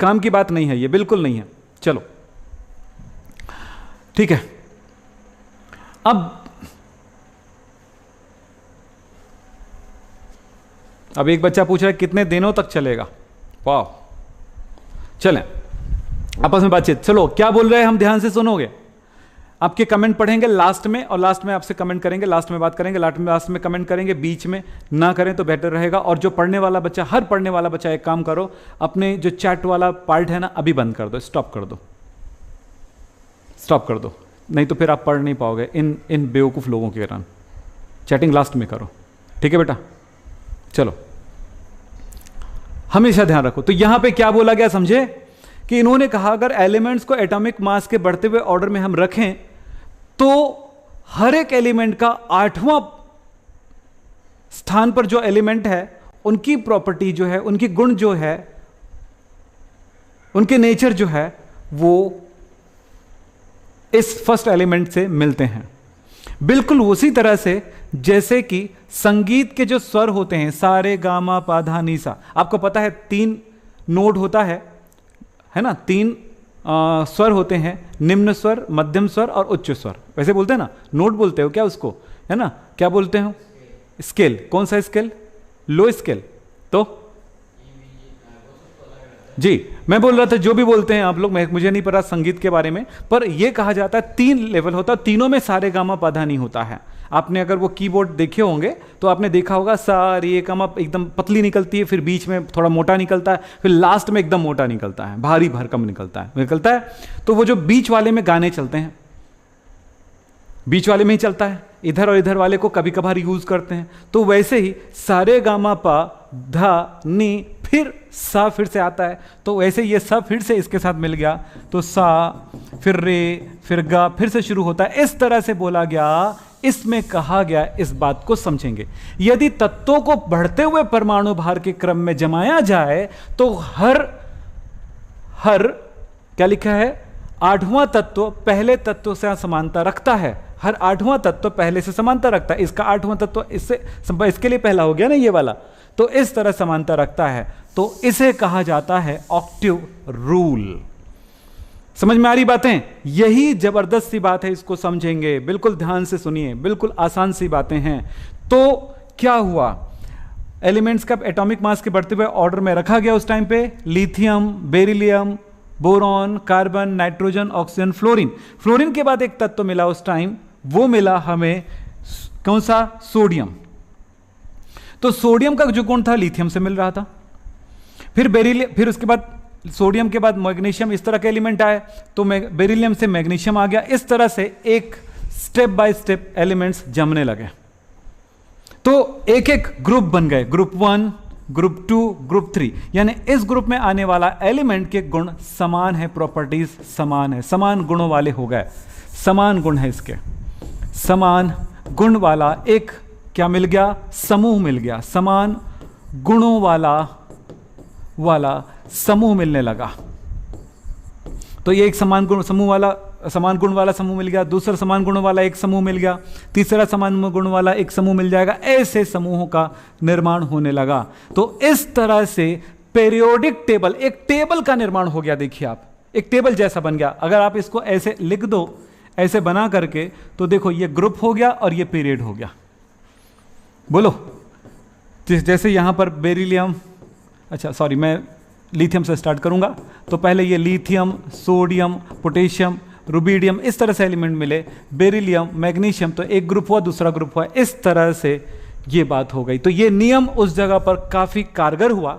काम की बात नहीं है ये, बिल्कुल नहीं है। चलो ठीक है। अब एक बच्चा पूछ रहा है कितने दिनों तक चलेगा। वाह, चलें आपस में बातचीत। चलो क्या बोल रहे हैं हम, ध्यान से सुनोगे। आपके कमेंट पढ़ेंगे लास्ट में, और लास्ट में आपसे कमेंट करेंगे, लास्ट में बात करेंगे, लास्ट में कमेंट करेंगे। बीच में ना करें तो बेटर रहेगा। और जो पढ़ने वाला बच्चा, हर पढ़ने वाला बच्चा एक काम करो, अपने जो चैट वाला पार्ट है ना अभी बंद कर दो, स्टॉप कर दो, नहीं तो फिर आप पढ़ नहीं पाओगे इन बेवकूफ़ लोगों के कारण। चैटिंग लास्ट में करो, ठीक है बेटा। चलो हमेशा ध्यान रखो। तो यहां पे क्या बोला गया समझे, कि इन्होंने कहा अगर एलिमेंट्स को एटॉमिक मास के बढ़ते हुए ऑर्डर में हम रखें तो हर एक एलिमेंट का 8वां स्थान पर जो एलिमेंट है उनकी प्रॉपर्टी जो है, उनकी गुण जो है, उनके नेचर जो है वो इस फर्स्ट एलिमेंट से मिलते हैं। बिल्कुल उसी तरह से जैसे कि संगीत के जो स्वर होते हैं, सारे गामा पा धा नी सा, आपको पता है 3 नोड होता है ना, 3 स्वर होते हैं, निम्न स्वर, मध्यम स्वर और उच्च स्वर। वैसे बोलते हैं ना, नोट बोलते हो क्या उसको, है ना, क्या बोलते हो? स्केल। कौन सा स्केल? लो स्केल। तो जी मैं बोल रहा था जो भी बोलते हैं आप लोग, मुझे नहीं पता संगीत के बारे में, पर यह कहा जाता है 3 लेवल होता है, तीनों में सारे गामा पा नहीं होता है। आपने अगर वो कीबोर्ड देखे होंगे तो आपने देखा होगा सारे गामा एकदम पतली निकलती है, फिर बीच में थोड़ा मोटा निकलता है, फिर लास्ट में एकदम मोटा निकलता है, भारी भरकम निकलता है। तो वो जो बीच वाले में गाने चलते हैं, बीच वाले में ही चलता है, इधर और इधर वाले को कभी कभार यूज करते हैं। तो वैसे ही सारे गामा पा धा नी, फिर सा फिर से आता है, तो वैसे ये सा फिर से इसके साथ मिल गया, तो सा फिर रे फिर गा फिर से शुरू होता है। इस तरह से बोला गया, इसमें कहा गया, इस बात को समझेंगे। यदि तत्वों को बढ़ते हुए परमाणु भार के क्रम में जमाया जाए तो हर क्या लिखा है, 8वां तत्व पहले तत्व से समानता रखता है। हर 8वां तत्व पहले से समानता रखता है। इसका 8वां तत्व इसके लिए पहला हो गया ना ये वाला, तो इस तरह समानता रखता है, तो इसे कहा जाता है ऑक्टिव रूल। समझ में आ रही बातें? यही जबरदस्त सी बात है, इसको समझेंगे, बिल्कुल ध्यान से सुनिए, बिल्कुल आसान सी बातें हैं। तो क्या हुआ, एलिमेंट्स का एटॉमिक मास के बढ़ते हुए ऑर्डर में रखा गया उस टाइम पे, lithium, beryllium, boron, carbon, nitrogen, oxygen, fluorine. Fluorine के बाद एक तत्व मिला उस टाइम, वो मिला हमें कौन सा? सोडियम। तो सोडियम का जो गुण था लिथियम से मिल रहा था। फिर उसके बाद सोडियम के बाद मैग्नीशियम, इस तरह के एलिमेंट आए, तो बेरिलियम से मैग्नीशियम आ गया। इस तरह से एक स्टेप बाय स्टेप एलिमेंट्स जमने लगे। तो एक एक ग्रुप बन गए, ग्रुप 1, ग्रुप 2, ग्रुप 3, यानी इस ग्रुप में आने वाला एलिमेंट के गुण समान है, प्रॉपर्टीज समान है, समान गुणों वाले हो गए, समान गुण है इसके, समान गुण वाला एक क्या मिल गया, समूह मिल गया, समान गुणों वाला समूह मिलने लगा। तो ये एक समान गुण वाला समूह मिल गया, दूसरा समान गुणों वाला एक समूह मिल गया, तीसरा समान गुण वाला एक समूह मिल जाएगा, ऐसे समूहों का निर्माण होने लगा। तो इस तरह से पीरियोडिक टेबल, एक टेबल का निर्माण हो गया। देखिए आप, एक टेबल जैसा बन गया। अगर आप इसको ऐसे लिख दो, ऐसे बना करके, तो देखो ये ग्रुप हो गया और ये पीरियड हो गया। बोलो, जैसे यहां पर बेरिलियम, अच्छा सॉरी, मैं लिथियम से स्टार्ट करूंगा। तो पहले ये लिथियम, सोडियम, पोटेशियम, रुबिडियम, इस तरह से एलिमेंट मिले, बेरिलियम, मैग्नीशियम, तो एक ग्रुप हुआ, दूसरा ग्रुप हुआ, इस तरह से ये बात हो गई। तो ये नियम उस जगह पर काफी कारगर हुआ,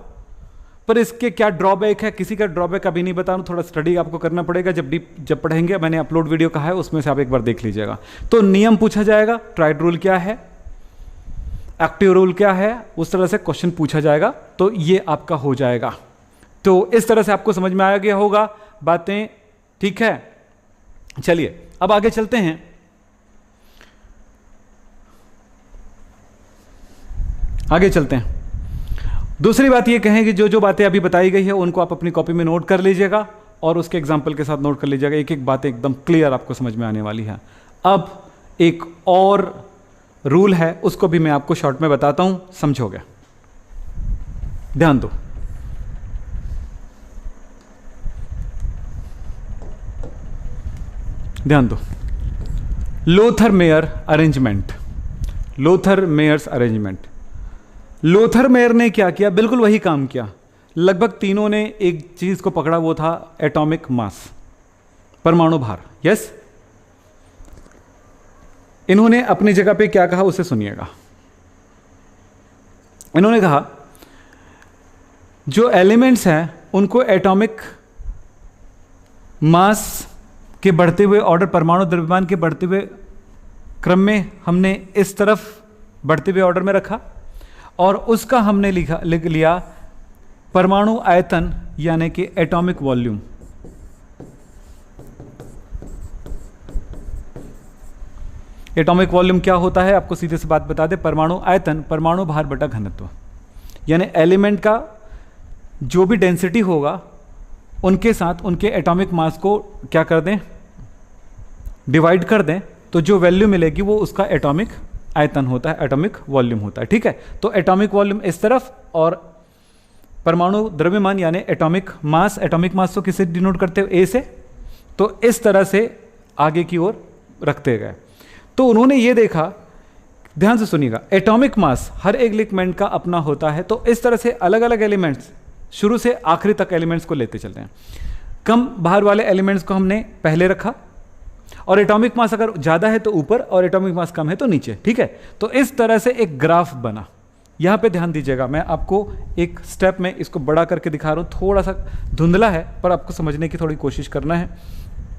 पर इसके क्या ड्रॉबैक है, किसी का ड्रॉबैक अभी नहीं बता रहा हूं, थोड़ा स्टडी आपको करना पड़ेगा। जब पढ़ेंगे, मैंने अपलोड वीडियो कहा है, उसमें से आप एक बार देख लीजिएगा। तो नियम पूछा जाएगा, ट्राइड रूल क्या है, एक्टिव रूल क्या है, उस तरह से क्वेश्चन पूछा जाएगा, तो ये आपका हो जाएगा। तो इस तरह से आपको समझ में आ गया होगा बातें, ठीक है। चलिए अब आगे चलते हैं। दूसरी बात ये कहें कि जो जो बातें अभी बताई गई है उनको आप अपनी कॉपी में नोट कर लीजिएगा और उसके एग्जाम्पल के साथ नोट कर लीजिएगा। एक एक बातें एकदम क्लियर आपको समझ में आने वाली है। अब एक और रूल है, उसको भी मैं आपको शॉर्ट में बताता हूं, समझोगे, ध्यान दो। Lothar Meyer arrangement. Lothar Meyer ने क्या किया, बिल्कुल वही काम किया। लगभग तीनों ने एक चीज को पकड़ा, वो था एटॉमिक मास, परमाणु भार। यस, इन्होंने अपनी जगह पे क्या कहा उसे सुनिएगा। इन्होंने कहा जो एलिमेंट्स हैं उनको एटॉमिक मास के बढ़ते हुए ऑर्डर, परमाणु द्रव्यमान के बढ़ते हुए क्रम में हमने इस तरफ बढ़ते हुए ऑर्डर में रखा और उसका हमने लिख लिया परमाणु आयतन, यानी कि एटॉमिक वॉल्यूम। एटॉमिक वॉल्यूम क्या होता है, आपको सीधे से बात बता दे, परमाणु आयतन, परमाणु भार बटा घनत्व, यानी एलिमेंट का जो भी डेंसिटी होगा उनके साथ उनके एटॉमिक मास को क्या कर दें, डिवाइड कर दें, तो जो वैल्यू मिलेगी वो उसका एटॉमिक आयतन होता है, एटॉमिक वॉल्यूम होता है। ठीक है, तो एटॉमिक वॉल्यूम इस तरफ और परमाणु द्रव्यमान यानी एटॉमिक मास तो किससे डिनोट करते हो, ए से। तो इस तरह से आगे की ओर रखते गए। तो उन्होंने ये देखा, ध्यान से सुनिएगा, एटॉमिक मास हर एक एलिमेंट का अपना होता है। तो इस तरह से अलग अलग एलिमेंट्स, शुरू से आखिरी तक एलिमेंट्स को लेते चलते हैं। कम भार वाले एलिमेंट्स को हमने पहले रखा और एटॉमिक मास अगर ज़्यादा है तो ऊपर और एटॉमिक मास कम है तो नीचे। ठीक है, तो इस तरह से एक ग्राफ बना। यहाँ पे ध्यान दीजिएगा, मैं आपको एक स्टेप में इसको बड़ा करके दिखा रहा हूँ, थोड़ा सा धुंधला है पर आपको समझने की थोड़ी कोशिश करना है,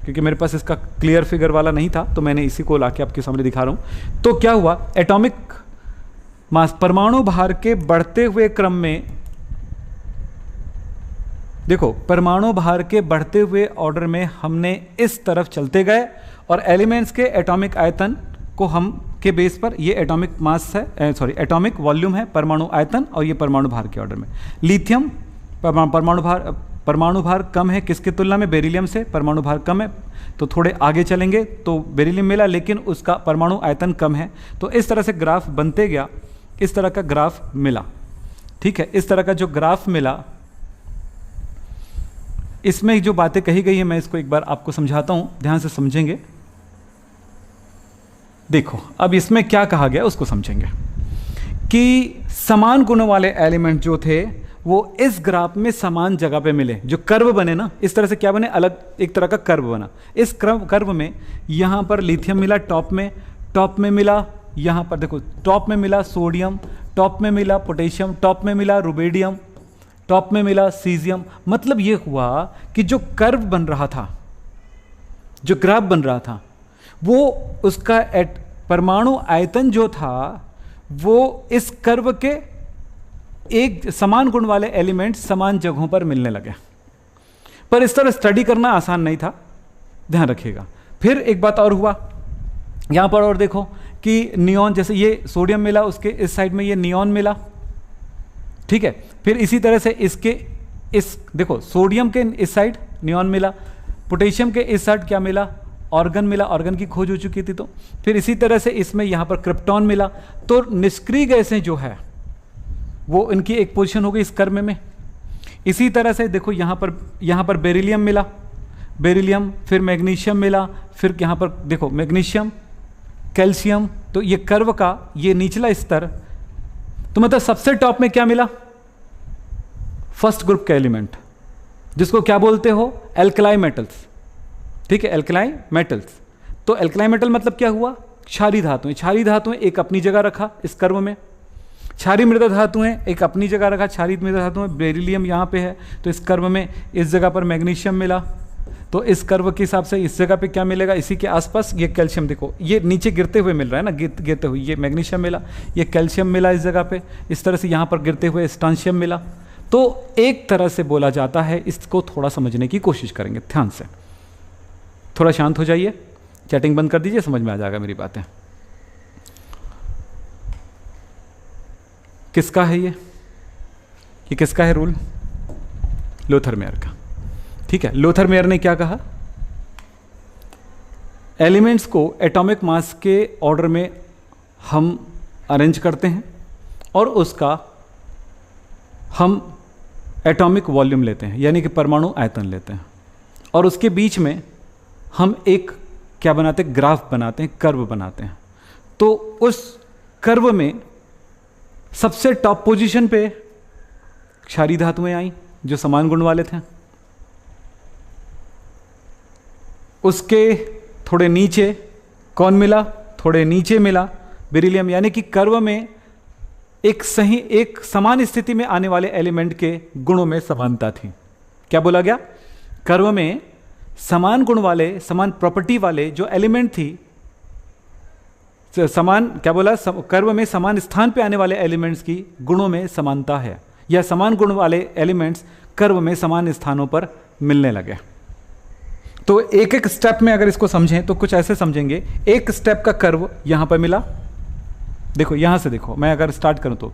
क्योंकि मेरे पास इसका क्लियर फिगर वाला नहीं था, तो मैंने इसी को लाके आपके सामने दिखा रहा हूँ। तो क्या हुआ, एटॉमिक मास, परमाणु भार के बढ़ते हुए क्रम में, देखो परमाणु भार के बढ़ते हुए ऑर्डर में हमने इस तरफ चलते गए और एलिमेंट्स के एटॉमिक आयतन को हम के बेस पर, ये एटॉमिक मास है, एटॉमिक वॉल्यूम है, परमाणु आयतन, और ये परमाणु भार के ऑर्डर में। लिथियम परमाणु भार कम है किसकी तुलना में, बेरिलियम से, परमाणु भार कम है। तो थोड़े आगे चलेंगे तो बेरिलियम मिला, लेकिन उसका परमाणु आयतन कम है। तो इस तरह से ग्राफ बनते गया, इस तरह का ग्राफ मिला। ठीक है, इस तरह का जो ग्राफ मिला, इसमें जो बातें कही गई है मैं इसको एक बार आपको समझाता हूं, ध्यान से समझेंगे। देखो अब इसमें क्या कहा गया उसको समझेंगे कि समान गुणों वाले एलिमेंट जो थे वो इस ग्राफ में समान जगह पे मिले। जो कर्व बने ना, इस तरह से क्या बने, अलग एक तरह का कर्व बना। इस कर्व में यहां पर लिथियम मिला टॉप में मिला, यहां पर देखो टॉप में मिला सोडियम, टॉप में मिला पोटेशियम, टॉप में मिला रुबिडियम, टॉप में मिला सीजियम। मतलब ये हुआ कि जो कर्व बन रहा था, जो ग्राफ बन रहा था, वो उसका परमाणु आयतन जो था वो इस कर्व के एक समान गुण वाले एलिमेंट समान जगहों पर मिलने लगे। पर इस तरह स्टडी करना आसान नहीं था, ध्यान रखिएगा। फिर एक बात और हुआ यहां पर, और देखो कि नियॉन, जैसे ये सोडियम मिला, उसके इस साइड में ये नियॉन मिला, ठीक है। फिर इसी तरह से इसके इस देखो सोडियम के इस साइड नियॉन मिला, पोटेशियम के इस साइड क्या मिला, ऑर्गन मिला, ऑर्गन की खोज हो चुकी थी। तो फिर इसी तरह से इसमें यहां पर क्रिप्टॉन मिला। तो निष्क्रिय गैसें जो है वो इनकी एक पोजीशन हो गई इस कर्व में। इसी तरह से देखो यहां पर बेरिलियम मिला, बेरिलियम, फिर मैग्नीशियम मिला, फिर यहां पर देखो मैग्नीशियम, कैल्शियम। तो ये कर्व का ये निचला स्तर, तो मतलब सबसे टॉप में क्या मिला, फर्स्ट ग्रुप का एलिमेंट, जिसको क्या बोलते हो, एल्कलाई मेटल्स, ठीक है, एल्कलाई मेटल्स। तो एल्कलाई मेटल मतलब क्या हुआ, क्षारीय धातुएं। क्षारीय धातुएं एक अपनी जगह रखा इस कर्व में, क्षारीय मृदा धातुएं एक अपनी जगह रखा, क्षारीय मृदा धातुएं, बेरिलियम यहाँ पे है, तो इस कर्व में इस जगह पर मैग्नीशियम मिला। तो इस कर्व के हिसाब से इस जगह पे क्या मिलेगा, इसी के आसपास ये कैल्शियम, देखो ये नीचे गिरते हुए मिल रहा है ना, गिरते हुए ये मैग्नीशियम मिला, ये कैल्शियम मिला इस जगह पे, इस तरह से यहाँ पर गिरते हुए स्टांशियम मिला। तो एक तरह से बोला जाता है, इसको थोड़ा समझने की कोशिश करेंगे ध्यान से। थोड़ा शांत हो जाइए, चैटिंग बंद कर दीजिए, समझ में आ जाएगा मेरी बातें। किसका है ये किसका है रूल, लोथर मेयर का, ठीक है। लोथर मेयर ने क्या कहा, एलिमेंट्स को एटॉमिक मास के ऑर्डर में हम अरेंज करते हैं और उसका हम एटॉमिक वॉल्यूम लेते हैं, यानी कि परमाणु आयतन लेते हैं, और उसके बीच में हम एक क्या बनाते हैं, ग्राफ बनाते हैं, कर्व बनाते हैं। तो उस कर्व में सबसे टॉप पोजीशन पे क्षारीय धातुएं आई जो समान गुण वाले थे, उसके थोड़े नीचे कौन मिला, थोड़े नीचे मिला बेरिलियम, यानी कि कर्व में एक समान स्थिति में आने वाले एलिमेंट के गुणों में समानता थी। क्या बोला गया, कर्व में समान गुण वाले, समान प्रॉपर्टी वाले जो एलिमेंट थी, समान क्या बोला, कर्व में समान स्थान पे आने वाले एलिमेंट्स की गुणों में समानता है, या समान गुण वाले एलिमेंट्स कर्व में समान स्थानों पर मिलने लगे। तो एक एक स्टेप में अगर इसको समझें तो कुछ ऐसे समझेंगे, एक स्टेप का कर्व यहां पर मिला, देखो यहां से देखो, मैं अगर स्टार्ट करूं तो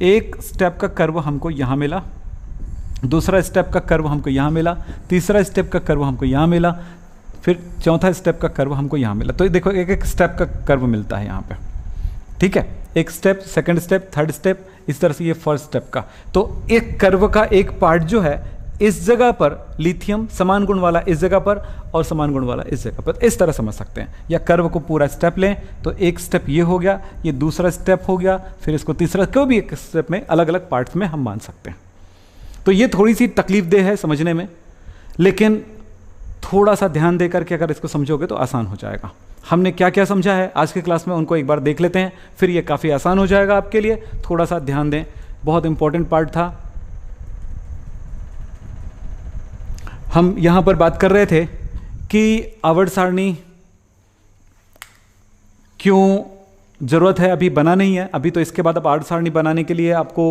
एक स्टेप का कर्व हमको यहां मिला, दूसरा स्टेप का कर्व हमको यहां मिला, तीसरा स्टेप का कर्व हमको यहां मिला, फिर चौथा स्टेप का कर्व हमको यहां मिला। तो देखो एक एक स्टेप का कर्व मिलता है यहां पे, ठीक है, एक step, second step, third step, इस तरह से ये फर्स्ट स्टेप का। तो एक कर्व का एक पार्ट जो है इस जगह पर लिथियम समान गुण वाला इस जगह पर और समान गुण वाला इस जगह पर, इस तरह समझ सकते हैं। या कर्व को पूरा स्टेप लें तो एक स्टेप ये हो गया, ये दूसरा स्टेप हो गया, फिर इसको तीसरा, कोई भी एक स्टेप में अलग अलग पार्ट्स में हम मान सकते हैं। तो ये थोड़ी सी तकलीफदेह है समझने में, लेकिन थोड़ा सा ध्यान दे करके अगर इसको समझोगे तो आसान हो जाएगा। हमने क्या क्या समझा है आज की क्लास में, उनको एक बार देख लेते हैं, फिर ये काफ़ी आसान हो जाएगा आपके लिए। थोड़ा सा ध्यान दें, बहुत इंपॉर्टेंट पार्ट था। हम यहाँ पर बात कर रहे थे कि आवर्त सारणी क्यों ज़रूरत है, अभी बना नहीं है अभी, तो इसके बाद अब आवर्त सारणी बनाने के लिए आपको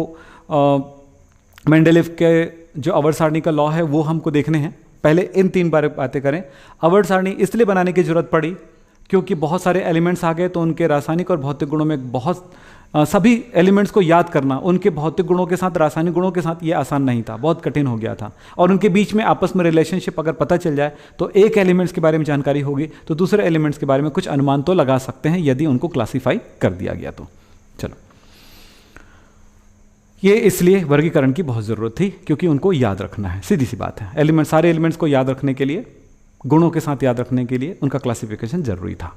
मेंडेलीव के जो आवर्त सारणी का लॉ है वो हमको देखने हैं। पहले इन तीन बातें करें। आवर्त सारणी इसलिए बनाने की जरूरत पड़ी क्योंकि बहुत सारे एलिमेंट्स आ गए, तो उनके रासायनिक और भौतिक गुणों में बहुत सभी एलिमेंट्स को याद करना, उनके भौतिक गुणों के साथ रासायनिक गुणों के साथ, ये आसान नहीं था, बहुत कठिन हो गया था। और उनके बीच में आपस में रिलेशनशिप अगर पता चल जाए तो एक एलिमेंट्स के बारे में जानकारी होगी तो दूसरे एलिमेंट्स के बारे में कुछ अनुमान तो लगा सकते हैं यदि उनको क्लासीफाई कर दिया गया तो। चलो, ये इसलिए वर्गीकरण की बहुत ज़रूरत थी क्योंकि उनको याद रखना है, सीधी सी बात है। एलिमेंट, सारे एलिमेंट्स को याद रखने के लिए, गुणों के साथ याद रखने के लिए उनका क्लासिफिकेशन जरूरी था।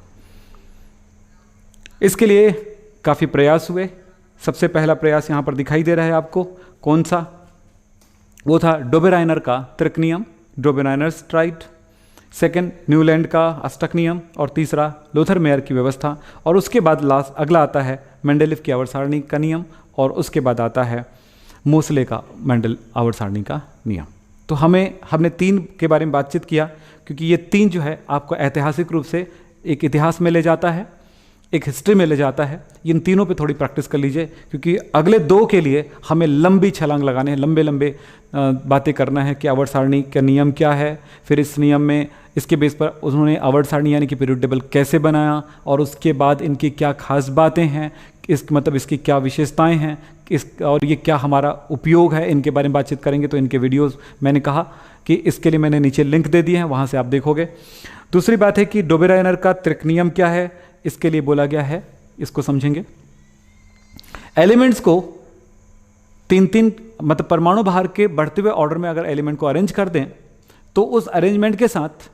इसके लिए काफ़ी प्रयास हुए। सबसे पहला प्रयास यहाँ पर दिखाई दे रहा है आपको, कौन सा, वो था डोबेराइनर का त्रिक नियम, डोबेराइनर्स ट्राइड, सेकंड न्यूलैंड का अष्टक नियम, और तीसरा लोथर मेयर की व्यवस्था। और उसके बाद लास्ट अगला आता है मेंडेलीव की आवर्त सारणी का नियम, और उसके बाद आता है मोसले का मेंडल आवर्त सारणी का नियम। तो हमने तीन के बारे में बातचीत किया क्योंकि ये तीन जो है आपको ऐतिहासिक रूप से एक इतिहास में ले जाता है, एक हिस्ट्री में ले जाता है। इन तीनों पे थोड़ी प्रैक्टिस कर लीजिए, क्योंकि अगले 2 के लिए हमें लंबी छलांग लगाने हैं, लंबे लंबे बातें करना है कि आवर्त सारणी का नियम क्या है, फिर इस नियम में इसके बेस पर उन्होंने आवर्त सारणी यानी कि पीरियड टेबल कैसे बनाया, और उसके बाद इनकी क्या खास बातें हैं, मतलब इसकी क्या विशेषताएं हैं, और ये क्या हमारा उपयोग है, इनके बारे में बातचीत करेंगे। तो इनके वीडियोस मैंने कहा कि इसके लिए मैंने नीचे लिंक दे दिए हैं, वहाँ से आप देखोगे। दूसरी बात है कि डोबेरायनर का त्रिक नियम क्या है, इसके लिए बोला गया है, इसको समझेंगे। एलिमेंट्स को 3-3 मतलब परमाणु भार के बढ़ते हुए ऑर्डर में अगर एलिमेंट को अरेंज कर दें, तो उस अरेंजमेंट के साथ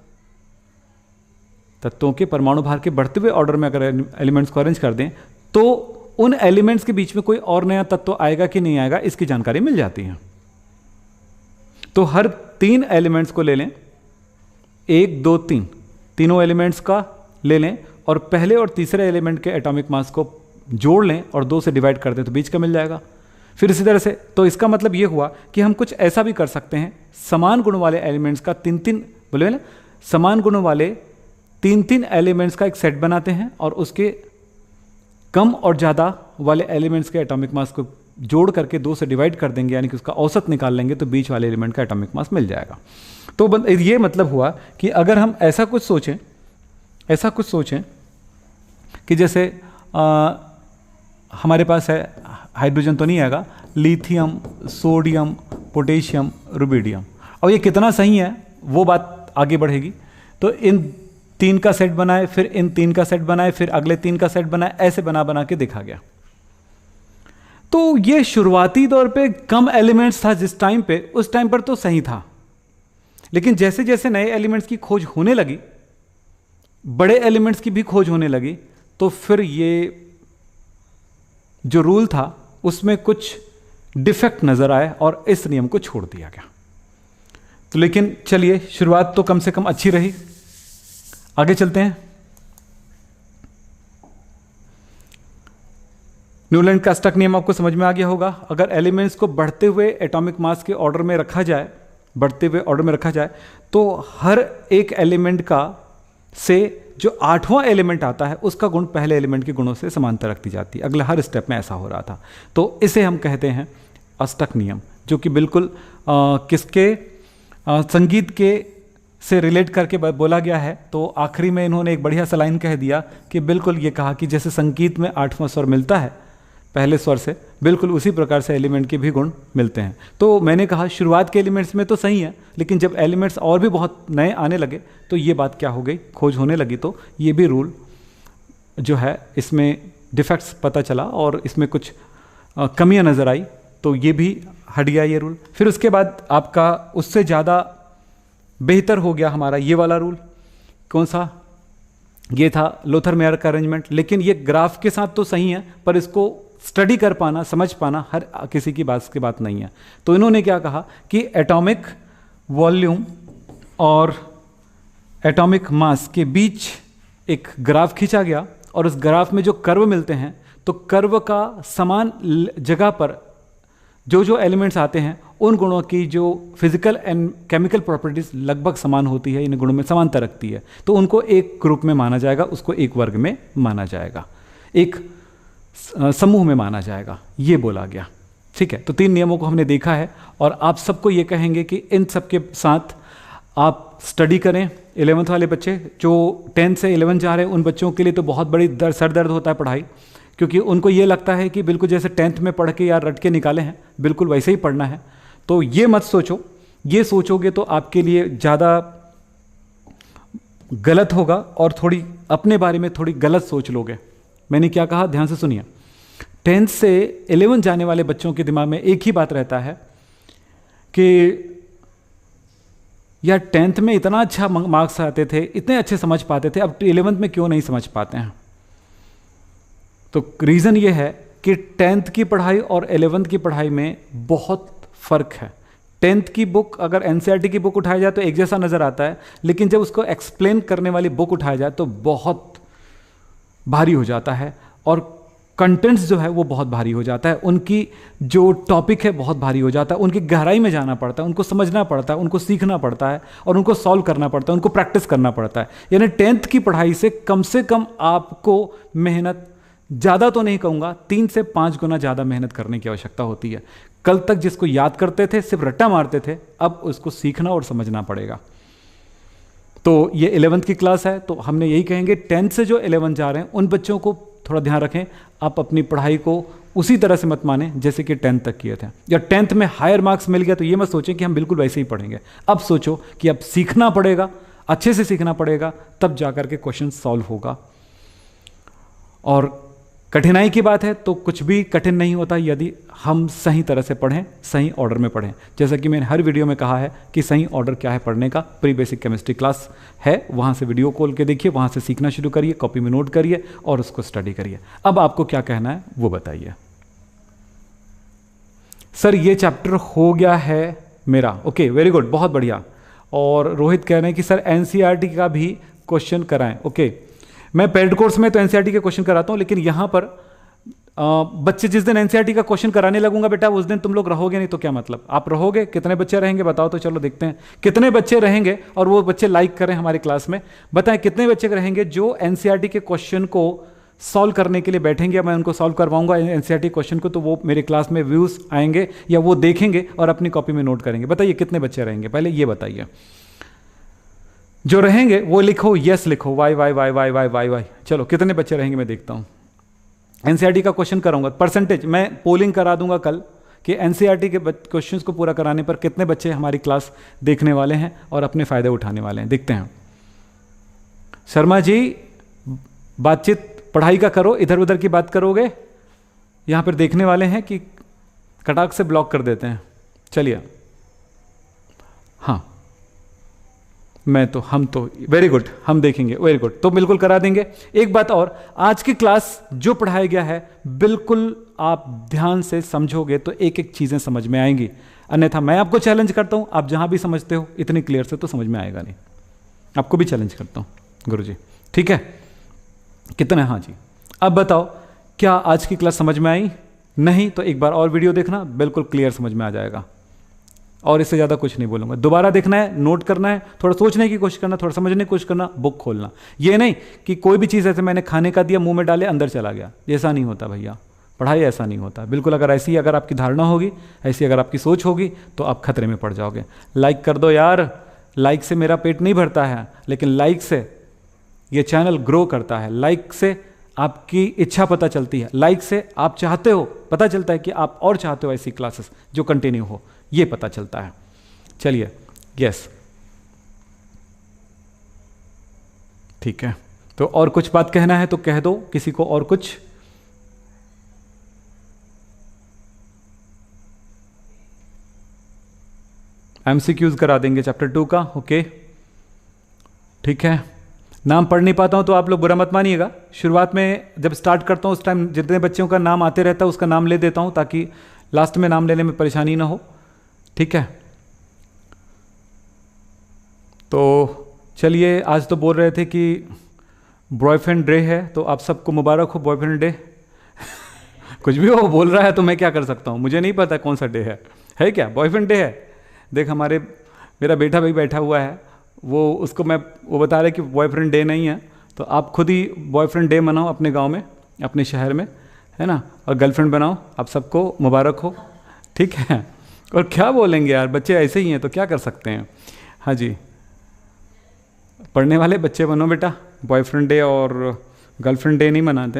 तत्वों के परमाणु भार के बढ़ते हुए ऑर्डर में अगर एलिमेंट्स को अरेंज कर दें, तो उन एलिमेंट्स के बीच में कोई और नया तत्व आएगा कि नहीं आएगा, इसकी जानकारी मिल जाती है। तो हर 3 एलिमेंट्स को ले लें, 1, 2, 3 तीनों एलिमेंट्स का ले लें, और पहले और तीसरे एलिमेंट के एटॉमिक मास को जोड़ लें और 2 से डिवाइड कर दें, तो बीच का मिल जाएगा। फिर इसी तरह से, तो इसका मतलब ये हुआ कि हम कुछ ऐसा भी कर सकते हैं, समान गुण वाले एलिमेंट्स का 3-3 बोले ना, समान गुणों वाले 3-3 एलिमेंट्स का एक सेट बनाते हैं, और उसके कम और ज़्यादा वाले एलिमेंट्स के एटॉमिक मास को जोड़ करके 2 से डिवाइड कर देंगे, यानी कि उसका औसत निकाल लेंगे, तो बीच वाले एलिमेंट का एटॉमिक मास मिल जाएगा। तो ये मतलब हुआ कि अगर हम ऐसा कुछ सोचें कि जैसे हमारे पास है, हाइड्रोजन तो नहीं आएगा, लिथियम, सोडियम, पोटेशियम, रुबिडियम, और ये कितना सही है वो बात आगे बढ़ेगी। तो इन 3 का सेट बनाए, फिर इन 3 का सेट बनाए, फिर अगले 3 का सेट बनाए, ऐसे बना के देखा गया। तो ये शुरुआती तौर पे कम एलिमेंट्स था जिस टाइम पे, उस टाइम पर तो सही था, लेकिन जैसे जैसे नए एलिमेंट्स की खोज होने लगी, बड़े एलिमेंट्स की भी खोज होने लगी, तो फिर ये जो रूल था उसमें कुछ डिफेक्ट नजर आए और इस नियम को छोड़ दिया गया। तो लेकिन चलिए, शुरुआत तो कम से कम अच्छी रही। आगे चलते हैं। न्यूलैंड का अष्टक नियम आपको समझ में आ गया होगा। अगर एलिमेंट्स को बढ़ते हुए एटॉमिक मास के ऑर्डर में रखा जाए, तो हर एक एलिमेंट का से जो 8वां एलिमेंट आता है, उसका गुण पहले एलिमेंट के गुणों से समांतर रखती जाती है। अगले हर स्टेप में ऐसा हो रहा था। तो इसे हम कहते हैं अष्टक नियम, जो कि बिल्कुल संगीत के से रिलेट करके बोला गया है। तो आखिरी में इन्होंने एक बढ़िया सा लाइन कह दिया कि बिल्कुल ये कहा कि जैसे संगीत में 8वां स्वर मिलता है पहले स्वर से, बिल्कुल उसी प्रकार से एलिमेंट के भी गुण मिलते हैं। तो मैंने कहा शुरुआत के एलिमेंट्स में तो सही है, लेकिन जब एलिमेंट्स और भी बहुत नए आने लगे, तो ये बात क्या हो गई, खोज होने लगी, तो ये भी रूल जो है इसमें डिफेक्ट्स पता चला और इसमें कुछ कमियां नज़र आई, तो ये भी हट गया ये रूल। फिर उसके बाद आपका उससे ज़्यादा बेहतर हो गया हमारा ये वाला रूल। कौन सा? ये था लोथर मेयर का अरेंजमेंट। लेकिन ये ग्राफ के साथ तो सही है, पर इसको स्टडी कर पाना, समझ पाना हर किसी की बात नहीं है। तो इन्होंने क्या कहा कि एटॉमिक वॉल्यूम और एटॉमिक मास के बीच एक ग्राफ खींचा गया, और उस ग्राफ में जो कर्व मिलते हैं, तो कर्व का समान जगह पर जो जो एलिमेंट्स आते हैं, उन गुणों की जो फिजिकल एंड केमिकल प्रॉपर्टीज लगभग समान होती है, इन गुणों में समानता रखती है, तो उनको एक ग्रुप में माना जाएगा, उसको एक वर्ग में माना जाएगा, एक समूह में माना जाएगा, ये बोला गया। ठीक है, तो 3 नियमों को हमने देखा है, और आप सबको ये कहेंगे कि इन सब के साथ आप स्टडी करें। 11th वाले बच्चे जो 10 से 11 जा रहे हैं, उन बच्चों के लिए तो बहुत बड़ी सर दर्द होता है पढ़ाई, क्योंकि उनको ये लगता है कि बिल्कुल जैसे 10th में पढ़ के यार रट के निकाले हैं, बिल्कुल वैसे ही पढ़ना है। तो ये मत सोचो, ये सोचोगे तो आपके लिए ज़्यादा गलत होगा, और थोड़ी अपने बारे में थोड़ी गलत सोच लोगे। मैंने क्या कहा, ध्यान से सुनिए। 10th से 11 जाने वाले बच्चों के दिमाग में एक ही बात रहता है कि यार 10th में इतना अच्छा मार्क्स आते थे, इतने अच्छे समझ पाते थे, अब 11th में क्यों नहीं समझ पाते हैं। तो रीज़न ये है कि 10th की पढ़ाई और 11th की पढ़ाई में बहुत फ़र्क है। 10th की बुक अगर NCERT की बुक उठाया जाए तो एक जैसा नज़र आता है, लेकिन जब उसको एक्सप्लेन करने वाली बुक उठाया जाए तो बहुत भारी हो जाता है, और कंटेंट्स जो है वो बहुत भारी हो जाता है, उनकी जो टॉपिक है बहुत भारी हो जाता है, उनकी गहराई में जाना पड़ता है, उनको समझना पड़ता है, उनको सीखना पड़ता है और उनको सॉल्व करना पड़ता है, उनको प्रैक्टिस करना पड़ता है। यानी 10th की पढ़ाई से कम आपको मेहनत, ज़्यादा तो नहीं कहूँगा, 3 से 5 गुना ज़्यादा मेहनत करने की आवश्यकता होती है। कल तक जिसको याद करते थे, सिर्फ रट्टा मारते थे, अब उसको सीखना और समझना पड़ेगा। तो ये 11th की क्लास है, तो हमने यही कहेंगे 10th से जो 11 जा रहे हैं उन बच्चों को थोड़ा ध्यान रखें, आप अपनी पढ़ाई को उसी तरह से मत माने जैसे कि 10th तक किए थे। या 10th में हायर मार्क्स मिल गया तो ये मत सोचें कि हम बिल्कुल वैसे ही पढ़ेंगे। अब सोचो कि अब सीखना पड़ेगा, अच्छे से सीखना पड़ेगा, तब जाकर के क्वेश्चन सॉल्व होगा। और कठिनाई की बात है तो कुछ भी कठिन नहीं होता यदि हम सही तरह से पढ़ें, सही ऑर्डर में पढ़ें। जैसा कि मैंने हर वीडियो में कहा है कि सही ऑर्डर क्या है पढ़ने का। प्री बेसिक केमिस्ट्री क्लास है, वहाँ से वीडियो खोल के देखिए, वहाँ से सीखना शुरू करिए, कॉपी में नोट करिए और उसको स्टडी करिए। अब आपको क्या कहना है वो बताइए। सर ये चैप्टर हो गया है मेरा, ओके वेरी गुड, बहुत बढ़िया। और रोहित कह रहे हैं कि सर एनसीईआरटी का भी क्वेश्चन कराएं। ओके, मैं पेड कोर्स में तो एनसीईआरटी के क्वेश्चन कराता हूं, लेकिन यहां पर बच्चे जिस दिन एनसीईआरटी का क्वेश्चन कराने लगूंगा बेटा, उस दिन तुम लोग रहोगे नहीं तो क्या मतलब? आप रहोगे? कितने बच्चे रहेंगे बताओ तो, चलो देखते हैं कितने बच्चे रहेंगे। और वो बच्चे लाइक करें हमारी क्लास में, बताएं कितने बच्चे रहेंगे जो एनसीईआरटी के क्वेश्चन को सॉल्व करने के लिए बैठेंगे। मैं उनको सॉल्व करवाऊंगा एनसीईआरटी क्वेश्चन को, तो वो मेरे क्लास में व्यूज आएंगे या वो देखेंगे और अपनी कॉपी में नोट करेंगे। बताइए कितने बच्चे रहेंगे, पहले ये बताइए। जो रहेंगे वो लिखो, यस लिखो, Y Y Y Y Y Y Y. चलो कितने बच्चे रहेंगे मैं देखता हूं। एनसीईआरटी का क्वेश्चन कराऊंगा, परसेंटेज मैं पोलिंग करा दूंगा कल कि एनसीईआरटी के क्वेश्चंस को पूरा कराने पर कितने बच्चे हमारी क्लास देखने वाले हैं और अपने फायदे उठाने वाले हैं। देखते हैं। शर्मा जी बातचीत पढ़ाई का करो, इधर उधर की बात करोगे, यहां पर देखने वाले हैं कि कटाक से ब्लॉक कर देते हैं। चलिए, हाँ हम तो वेरी गुड, हम देखेंगे, वेरी गुड, तो बिल्कुल करा देंगे। एक बात और, आज की क्लास जो पढ़ाया गया है बिल्कुल आप ध्यान से समझोगे तो एक एक चीजें समझ में आएंगी। अन्यथा मैं आपको चैलेंज करता हूं, आप जहां भी समझते हो इतनी क्लियर से तो समझ में आएगा नहीं। आपको भी चैलेंज करता हूं गुरुजी, ठीक है? कितने? हाँ जी। अब बताओ क्या आज की क्लास समझ में आई? नहीं तो एक बार और वीडियो देखना, बिल्कुल क्लियर समझ में आ जाएगा। और इससे ज़्यादा कुछ नहीं बोलूँगा। दोबारा देखना है, नोट करना है, थोड़ा सोचने की कोशिश करना, थोड़ा समझने की कोशिश करना, बुक खोलना। ये नहीं कि कोई भी चीज़ ऐसे मैंने खाने का दिया, मुंह में डाले, अंदर चला गया। ऐसा नहीं होता भैया, पढ़ाई ऐसा नहीं होता बिल्कुल। अगर ऐसी अगर आपकी धारणा होगी, ऐसी अगर आपकी सोच होगी तो आप खतरे में पड़ जाओगे। लाइक कर दो यार, लाइक से मेरा पेट नहीं भरता है, लेकिन लाइक से ये चैनल ग्रो करता है। लाइक से आपकी इच्छा पता चलती है, लाइक से आप चाहते हो, पता चलता है कि आप और चाहते हो ऐसी क्लासेस जो कंटिन्यू हो, ये पता चलता है। चलिए, यस, ठीक है। तो और कुछ बात कहना है तो कह दो, किसी को और कुछ? एमसीक्यूज करा देंगे चैप्टर 2 का, ओके ठीक है। नाम पढ़ नहीं पाता हूं तो आप लोग बुरा मत मानिएगा। शुरुआत में जब स्टार्ट करता हूं उस टाइम जितने बच्चों का नाम आते रहता है उसका नाम ले देता हूं, ताकि लास्ट में नाम लेने में परेशानी ना हो, ठीक है? तो चलिए, आज तो बोल रहे थे कि बॉयफ्रेंड डे है, तो आप सबको मुबारक हो बॉयफ्रेंड डे। कुछ भी हो बोल रहा है तो मैं क्या कर सकता हूँ, मुझे नहीं पता कौन सा डे है क्या? बॉयफ्रेंड डे है। देख मेरा बेटा भाई बैठा हुआ है, वो बता रहे कि बॉयफ्रेंड डे नहीं है, तो आप खुद ही बॉयफ्रेंड डे मनाओ अपने गांव में, अपने शहर में, है ना? और गर्लफ्रेंड बनाओ। आप सबको मुबारक हो, ठीक है? और क्या बोलेंगे यार, बच्चे ऐसे ही हैं तो क्या कर सकते हैं। हाँ जी, पढ़ने वाले बच्चे बनो बेटा, बॉयफ्रेंड डे और गर्लफ्रेंड डे नहीं मनाते,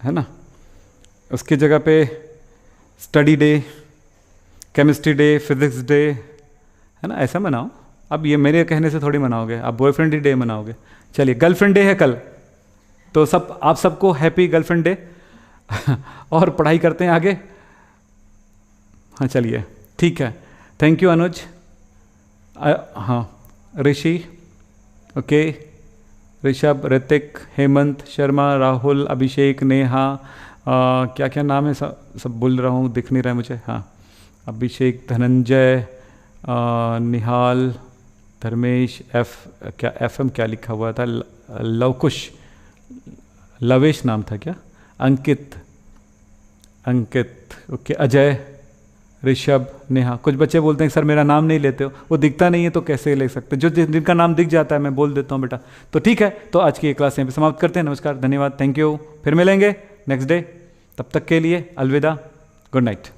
है ना? उसकी जगह पे study day, chemistry day, physics day, है ना, ऐसा मनाओ। अब ये मेरे कहने से थोड़ी मनाओगे, आप बॉयफ्रेंड डे मनाओगे। चलिए, गर्लफ्रेंड डे है कल, तो आप सबको हैप्पी गर्लफ्रेंड डे। और पढ़ाई करते हैं आगे। हाँ चलिए, ठीक है, थैंक यू अनुज। हाँ ऋषि, ओके, ऋषभ, ऋतिक, हेमंत, शर्मा, राहुल, अभिषेक, नेहा, क्या क्या नाम है, सब बोल रहा हूँ, दिख नहीं रहा है मुझे। हाँ, अभिषेक, धनंजय, निहाल, धर्मेश, एफ एम क्या लिखा हुआ था, लवकुश, लवेश नाम था क्या? अंकित, ओके, अजय, ऋषभ, नेहा। कुछ बच्चे बोलते हैं सर मेरा नाम नहीं लेते हो, वो दिखता नहीं है तो कैसे ले सकते, जो जिनका नाम दिख जाता है मैं बोल देता हूँ बेटा। तो ठीक है, तो आज की ये क्लास यहीं पे समाप्त करते हैं। नमस्कार, धन्यवाद, थैंक यू, फिर मिलेंगे नेक्स्ट डे। तब तक के लिए अलविदा, गुड नाइट।